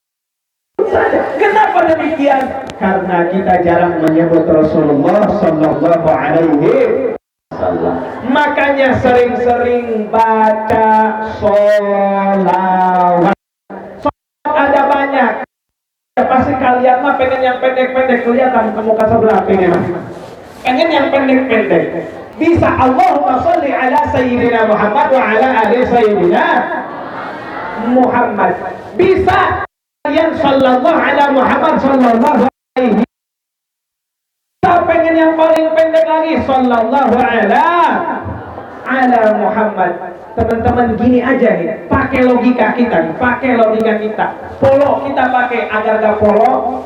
saja. Kenapa demikian? Karena kita jarang menyebut Rasulullah sallallahu alaihi wasallam. Makanya sering-sering baca sholawat. Sholawat ada banyak. Ya, pasti kalian mah pengen yang pendek-pendek, kelihatan ke muka sebelah pengen yang pendek-pendek. Bisa Allahumma sholli ala sayyidina Muhammad wa ala ali sayyidina Muhammad. Bisa kalian sallallahu ala Muhammad sallallahu alaihi. Kita pengen yang paling pendek lagi, sallallahu ala ala Muhammad. Teman-teman gini aja nih, pakai logika kita nih, pakai logika kita. Polo kita pakai agar gak polo.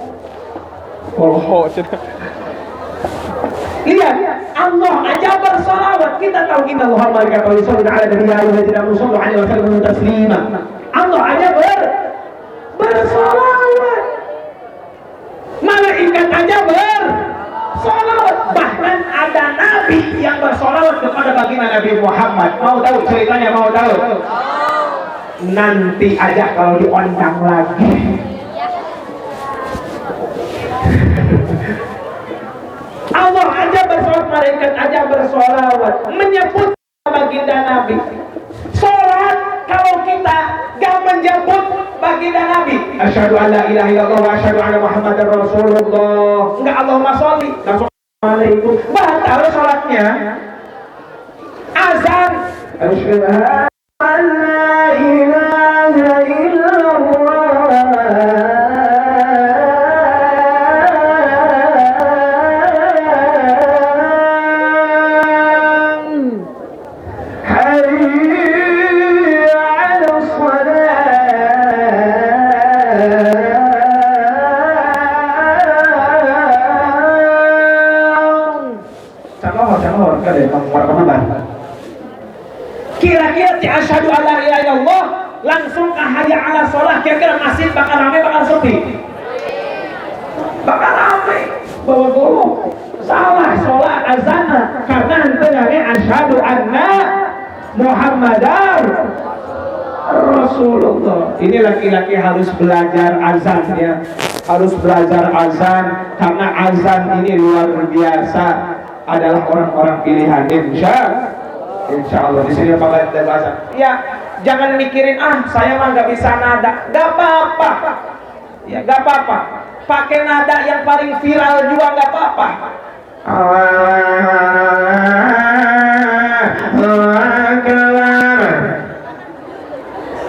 Lihat, Allah aja bersolawat. Kita tahu inna Allah malaikatahu yusholluna ala nabi ya ayyuhalladzina amanu shollu alaihi wa sallimu taslima. Allah aja bersolawat. Malaikat aja bersolawat. Bahkan ada nabi yang bersolawat kepada baginda Nabi Muhammad. Mau tahu ceritanya? Mau tahu? Nanti aja kalau diundang lagi. Allah aja bersolawat, malaikat aja bersolawat, menyebut baginda Nabi. Sholat kalau kita gak menyebut baginda Nabi, asyhadu an la ilaha illallah wa asyhadu anna muhammadar rasulullah, enggak Allahumma sholli langsung alaikum, batal sholatnya. Azan, asyhadu an la ilaha illallah kira-kira di asyhadu an la ilaha illallah langsung ke hayya ala sholah, kira-kira masjid bakal ramai bakal sepi? Bakal ramai, bawa golong. Salah sholat azana karena henteu asyhadu anna muhammadar rasulullah. Ini laki-laki harus belajar azan ya, harus belajar azan karena azan ini luar biasa, adalah orang-orang pilihan. Insya Allah di sini Pak dan azan. Ya, jangan mikirin saya mah nggak bisa nada, nggak apa-apa. Ya nggak apa-apa. Pakai nada yang paling viral juga nggak apa-apa.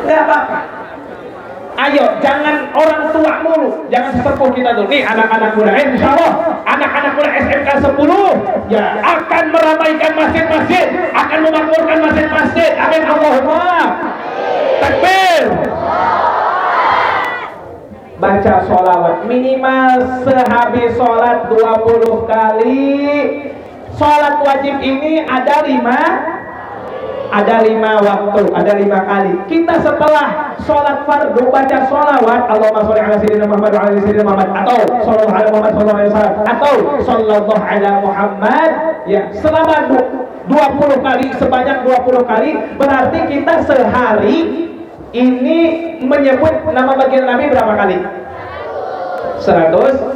Nggak apa-apa. Ayo, jangan orang tua mulu, jangan sesepuh kita dulu. Nih anak-anak muda, insya Allah anak-anak muda SMK 10 ya akan meramaikan masjid-masjid, akan memakmurkan masjid-masjid. Amin Allahumma. Takbir. Baca sholawat minimal sehabis sholat 20 kali. Sholat wajib ini ada 5 waktu, ada 5 kali. Kita setelah sholat fardu baca sholawat Allahumma sholli ala sayyidina Muhammad wa ala sayyidina Muhammad, atau shollallahu ala Muhammad sallallahu alaihi wasallam, atau shollallahu ala Muhammad ya selama 20 kali, sebanyak 20 kali. Berarti kita sehari ini menyebut nama baginda Nabi berapa kali? 100.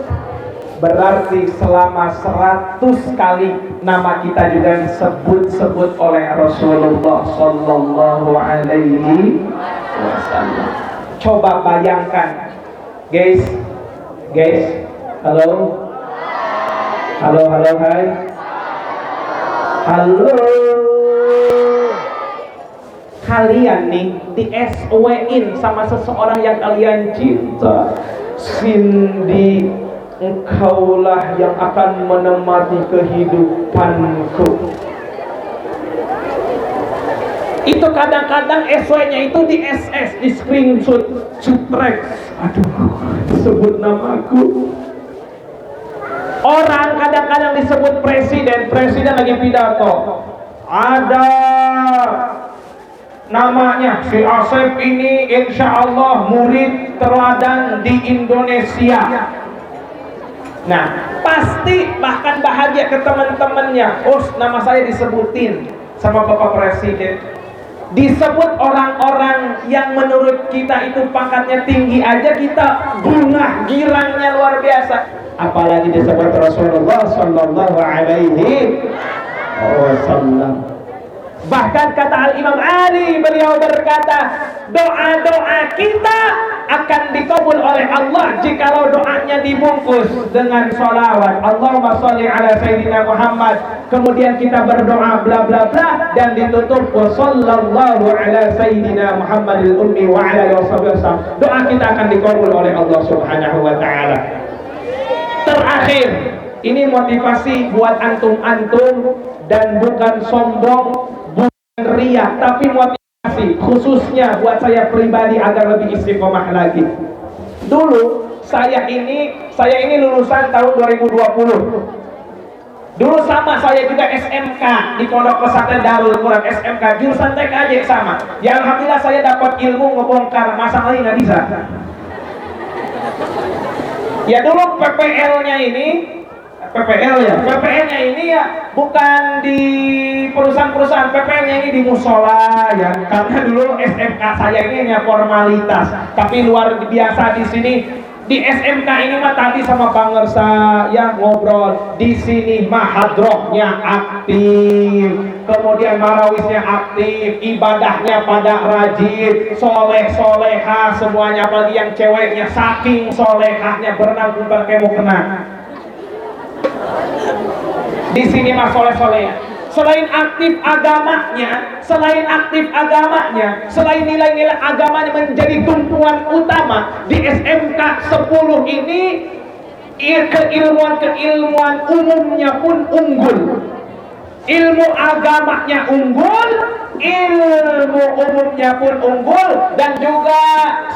Berarti selama 100 kali nama kita juga disebut-sebut oleh Rasulullah sallallahu alaihi wasallam. Coba bayangkan, guys, halo, hai, halo. Kalian nih di SW-in sama seseorang yang kalian cinta. Cindy, engkaulah yang akan menemani kehidupanku. Itu kadang-kadang SW-nya itu di SS, di screenshot, sutrek. Aduh, sebut namaku. Orang kadang-kadang disebut presiden lagi pidato. Ada namanya si Asep ini insya Allah murid teladan di Indonesia. Nah, pasti bahkan bahagia ke teman-temannya. Oh, nama saya disebutin sama Bapak Presiden. Disebut orang-orang yang menurut kita itu pangkatnya tinggi aja kita bungah, girangnya luar biasa. Apalagi disebut Rasulullah sallallahu alaihi wasallam. Bahkan kata Al-Imam Ali, beliau berkata, doa-doa kita akan dikabul oleh Allah jikalau doanya dibungkus dengan sholawat. Allahumma sholli ala sayyidina Muhammad. Kemudian kita berdoa bla bla bla dan ditutup wa sallallahu ala sayyidina Muhammadil ummi wa ala alihi wasallam. Doa kita akan dikabul oleh Allah Subhanahu wa taala. Terakhir, ini motivasi buat antum-antum dan bukan sombong. riak, tapi motivasi khususnya buat saya pribadi agar lebih istiqomah lagi. Dulu saya ini lulusan tahun 2020. Dulu sama saya juga SMK di Pondok Pesantren Darul Quran, SMK jurusan TKJ sama. Ya alhamdulillah saya dapat ilmu ngebongkar masalahnya nggak bisa. Ya dulu PPL-nya ini ya bukan di perusahaan-perusahaan, PPL-nya ini di musola ya. Karena dulu SMK saya ini hanya formalitas, tapi luar biasa di sini. Di SMK ini mah tadi sama Bang Ngersa ya ngobrol. Di sini mah hadrohnya aktif, kemudian marawisnya aktif, ibadahnya pada rajin, soleh soleha semuanya, apalagi yang ceweknya saking solehahnya berenang pun pakai mau kena. Di sini mah soleh soleha. Selain aktif agamanya, selain nilai-nilai agamanya menjadi tumpuan utama di SMK 10 ini, keilmuan umumnya pun unggul. Ilmu agamanya unggul, ilmu umumnya pun unggul, dan juga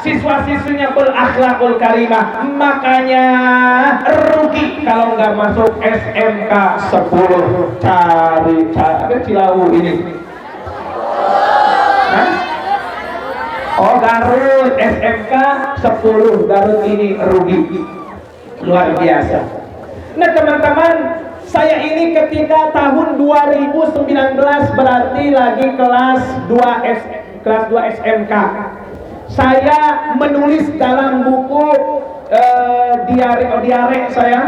siswa-siswinya berakhlakul karimah. Makanya rugi kalau nggak masuk SMK 10. Cari Cilawu ini. Hah? Oh Garut, SMK 10 Garut ini rugi. Luar biasa. Nah teman-teman, saya ini ketika tahun 2019 berarti lagi kelas 2 SMK. Saya menulis dalam buku diare saya.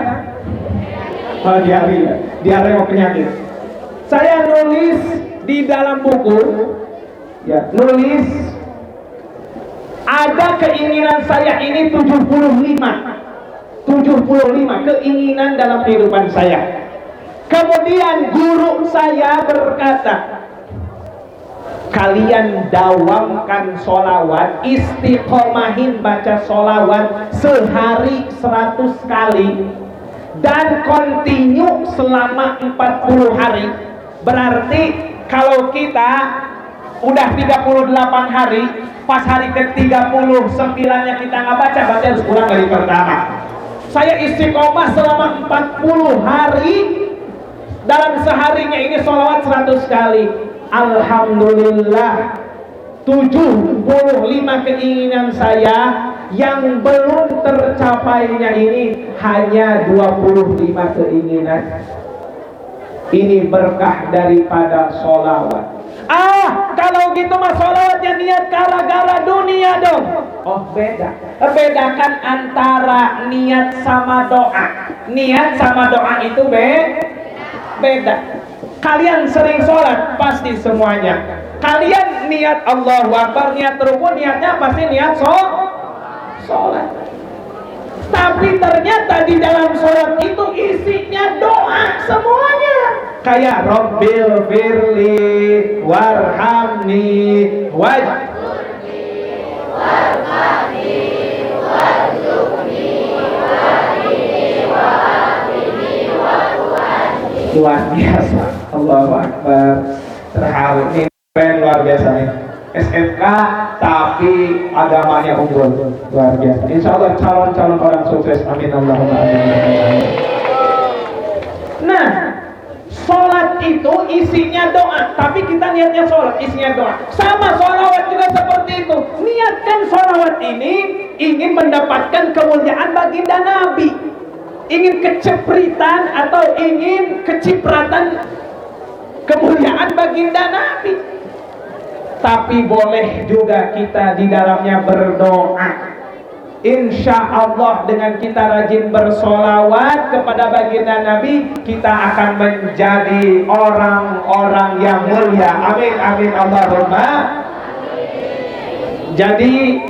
Diare mau penyakit. Saya nulis di dalam buku ya, nulis ada keinginan saya ini 75 keinginan dalam kehidupan saya. Kemudian guru saya berkata, kalian dawamkan sholawat, istiqomahin baca sholawat sehari 100 kali dan kontinu selama 40 hari. Berarti kalau kita udah 38 hari, pas hari ke-39 nya kita nggak baca, berarti harus kurang dari pertama. Saya istiqomah selama 40 hari. Dalam seharinya ini sholawat 100 kali. Alhamdulillah 75 keinginan saya yang belum tercapainya ini hanya 25 keinginan. Ini berkah daripada sholawat. Kalau gitu mah sholawatnya niat gara-gara dunia dong. Oh beda. Bedakan antara niat sama doa. Niat sama doa itu beda. Kalian sering sholat pasti semuanya. Kalian niat Allahu Akbar, niat rukun, niatnya pasti niat sholat. Tapi ternyata di dalam sholat itu isinya doa semuanya. Kayak Rabbil firli warhamni wajburni warhamni warzuqni wahdini wa'afini wa'tu'ani. Luar biasa. Allahu Akbar. Terharu. Ini keren, luar biasa nih. SMK tapi agamanya unggul. Luar biasa. Insya Allah calon-calon orang sukses. Amin Allahumma amin. Nah, sholat itu isinya doa, tapi kita niatnya sholat, isinya doa. Sama sholawat juga seperti itu. Niatkan sholawat ini ingin mendapatkan kemuliaan baginda Nabi, ingin kecepritan atau ingin kecipratan kemuliaan baginda Nabi. Tapi boleh juga kita di dalamnya berdoa. Insya Allah dengan kita rajin bersolawat kepada baginda Nabi, kita akan menjadi orang-orang yang mulia. Amin amin Allahumma. Jadi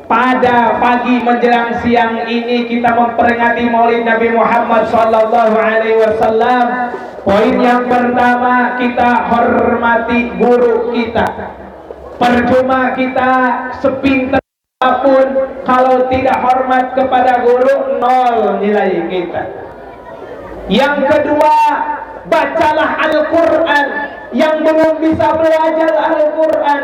pada pagi menjelang siang ini kita memperingati Maulid Nabi Muhammad sallallahu alaihi wasallam. Poin yang pertama, kita hormati guru kita. Percuma kita sepintar apapun, kalau tidak hormat kepada guru, nol nilai kita. Yang kedua, bacalah Al-Quran. yang belum bisa belajar Al-Quran,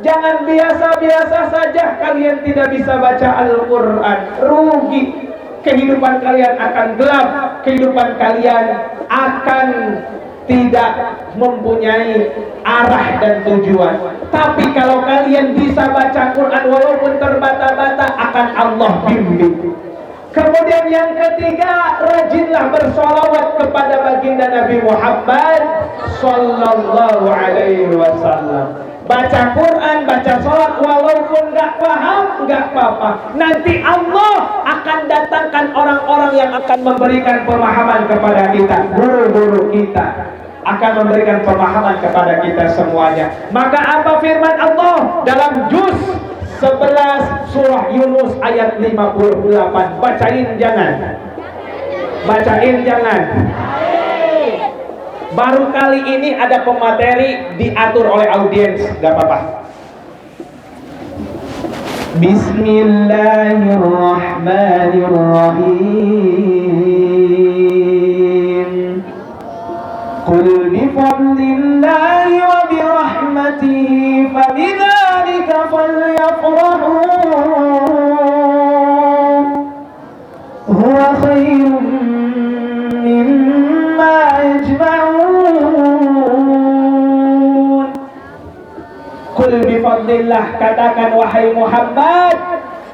jangan biasa-biasa saja kalian tidak bisa baca Al-Quran. Rugi. Kehidupan kalian akan gelap, kehidupan kalian akan tidak mempunyai arah dan tujuan. Tapi kalau kalian bisa baca Quran walaupun terbata-bata, akan Allah bimbing. Kemudian yang ketiga, rajinlah bersolawat kepada baginda Nabi Muhammad Sallallahu Alaihi Wasallam. Baca Quran, baca sholat, walaupun nggak paham, nggak apa-apa. Nanti Allah akan datangkan orang-orang yang akan memberikan pemahaman kepada kita. Guru-guru kita akan memberikan pemahaman kepada kita semuanya. Maka apa firman Allah dalam juz 11 surah Yunus ayat 58? Bacain jangan. Bacain jangan. Baru kali ini ada pemateri diatur oleh audiens, gak apa-apa. Bismillahirrahmanirrahim. Qul bifadlillahi wa birahmatihi fabidzalika falyafrahu huwa khairum mimma yajma'un. Qul bifadlillah, katakan wahai Muhammad,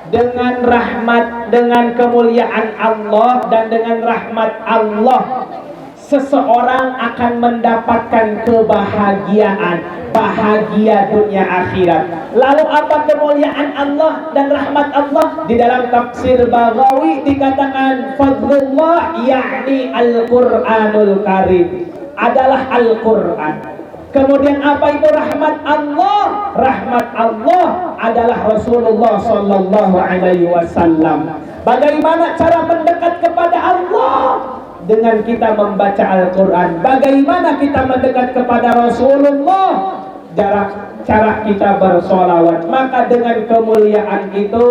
dengan rahmat, dengan kemuliaan Allah dan dengan rahmat Allah seseorang akan mendapatkan kebahagiaan, bahagia dunia akhirat. Lalu apa kemuliaan Allah dan rahmat Allah? Di dalam tafsir Baghawi dikatakan fadlullah yakni Al-Qur'anul Karim, adalah Al-Quran. Kemudian apa itu rahmat Allah? Rahmat Allah adalah Rasulullah Sallallahu Alaihi Wasallam. Bagaimana cara mendekat kepada Allah? Dengan kita membaca Al-Quran. Bagaimana kita mendekat kepada Rasulullah? Cara kita bersolawat. Maka dengan kemuliaan itu,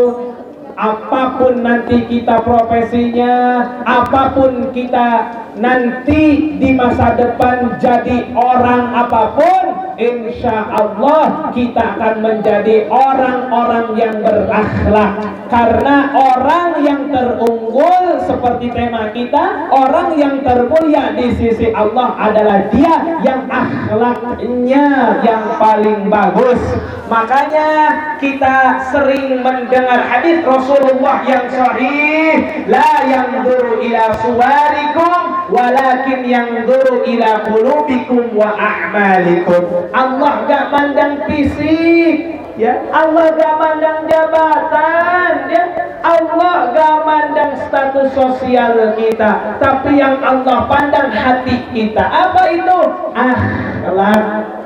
apapun nanti kita profesinya, apapun kita nanti di masa depan jadi orang apapun, insya Allah kita akan menjadi orang-orang yang berakhlak. Karena orang yang terunggul seperti tema kita, orang yang termulia di sisi Allah adalah dia yang akhlaknya yang paling bagus. Makanya kita sering mendengar hadis Rasulullah yang sahih, la yanzuru ila suwarikum walakin yanzuru ila qulubikum wa a'malikum. Allah gak mandang fisik, ya. Allah gak mandang jabatan, ya. Allah gak mandang status sosial kita, tapi yang Allah pandang hati kita. Apa itu? Akhlak.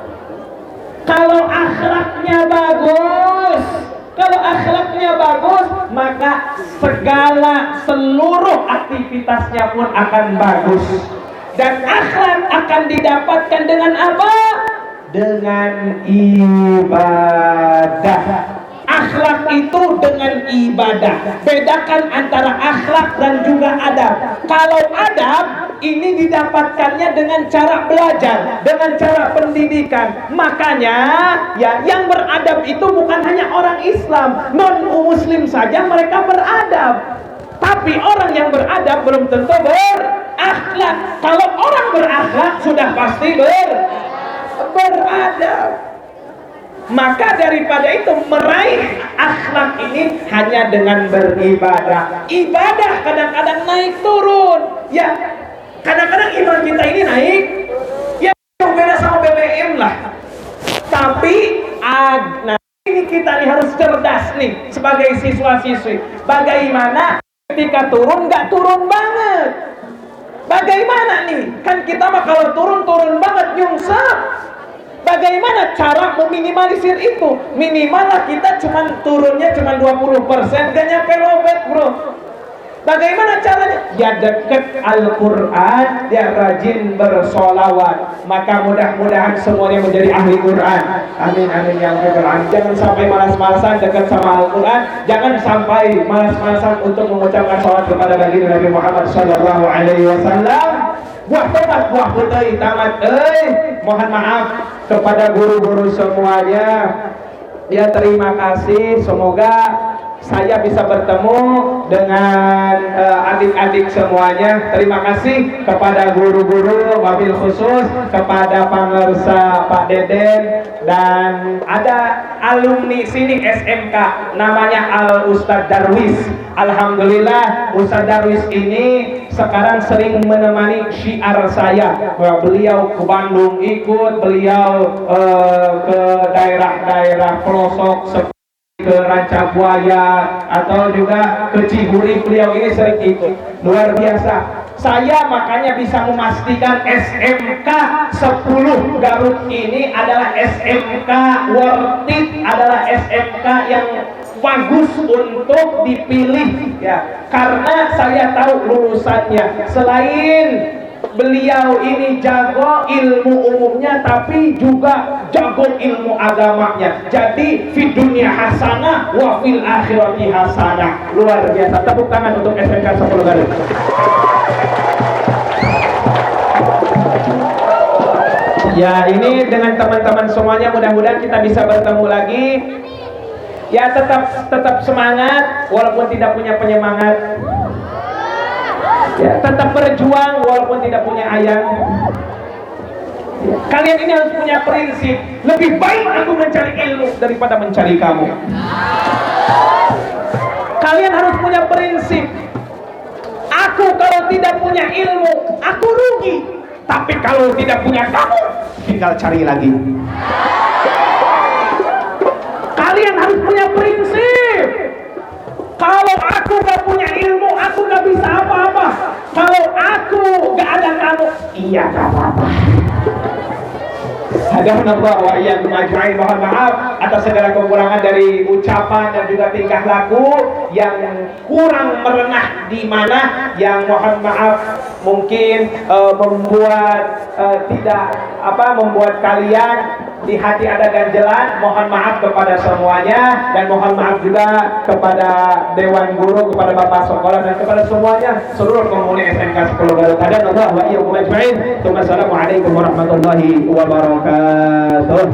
Kalau akhlaknya bagus, maka seluruh aktivitasnya pun akan bagus. Dan akhlak akan didapatkan dengan apa? Dengan ibadah. Akhlak itu dengan ibadah. Bedakan antara akhlak dan juga adab. Kalau adab ini didapatkannya dengan cara belajar, dengan cara pendidikan. Makanya ya, yang beradab itu bukan hanya orang Islam, non-muslim saja mereka beradab. Tapi orang yang beradab belum tentu berakhlak. Kalau orang berakhlak sudah pasti beradab. Maka daripada itu meraih akhlak ini hanya dengan beribadah. Ibadah kadang-kadang naik turun, ya. Kadang-kadang iman kita ini naik, ya beda sama BBM lah. Tapi nah, ini kita nih harus cerdas nih sebagai siswa-siswi. Bagaimana ketika turun nggak turun banget? Bagaimana nih? Kan kita mah kalau turun banget nyungsep. Bagaimana cara meminimalisir itu? Minimal lah kita turunnya cuma 20%, gak nyampe lobet, bro. Bagaimana caranya? Ya deket Al-Quran, dia rajin bersolawat. Maka mudah-mudahan semuanya menjadi ahli Quran. Amin, amin ya rabbal alamin. Jangan sampai malas-malasan dekat sama Al-Quran. Jangan sampai malas-malasan untuk mengucapkan salawat kepada baginda Nabi Muhammad Sallallahu Alaihi Wasallam. Wah tomat, wah betul tamat. Mohon maaf kepada guru-guru semuanya. Ya terima kasih. Semoga saya bisa bertemu dengan adik-adik semuanya. Terima kasih kepada guru-guru, wabil khusus kepada pemirsa Pak Deden, dan ada alumni sini SMK namanya Al Ustadz Darwis. Alhamdulillah Ustadz Darwis ini sekarang sering menemani syiar saya. Beliau ke Bandung ikut, beliau ke daerah-daerah pelosok ke Rancabuaya atau juga ke Cihuri, beliau ini sering ikut. Luar biasa. Saya makanya bisa memastikan SMK 10 Garut ini adalah SMK worth it, adalah SMK yang bagus untuk dipilih ya, karena saya tahu lulusannya. Selain beliau ini jago ilmu umumnya, tapi juga jago ilmu agamanya. Jadi fi dunia hasanah wa fil akhirati hasanah. Luar biasa. Tepuk tangan untuk SMK 10 Garut. Ya, ini dengan teman-teman semuanya, mudah-mudahan kita bisa bertemu lagi. Ya, tetap semangat walaupun tidak punya penyemangat. Ya, tetap berjuang walaupun tidak punya ayang. Ya, kalian ini harus punya prinsip. Lebih baik aku mencari ilmu daripada mencari kamu. Kalian harus punya prinsip. Aku kalau tidak punya ilmu, aku rugi. Tapi kalau tidak punya kamu, tinggal cari lagi. Kalian harus punya prinsip. Kalau aku gak punya ilmu, aku gak bisa apa-apa. Kalau aku gak ada kamu, iya gak apa-apa. Hadanallah wa iyyakum ajma'in. Mohon maaf atas segala kekurangan dari ucapan dan juga tingkah laku yang kurang merenah di mana, yang mohon maaf mungkin membuat kalian di hati ada ganjelan. Mohon maaf kepada semuanya, dan mohon maaf juga kepada Dewan Guru, kepada Bapak Sekolah, dan kepada semuanya, seluruh penghuni SMK 10 Garut. Hadanallah wa iyyakum ajma'in. Assalamualaikum warahmatullahi wabarakatuh.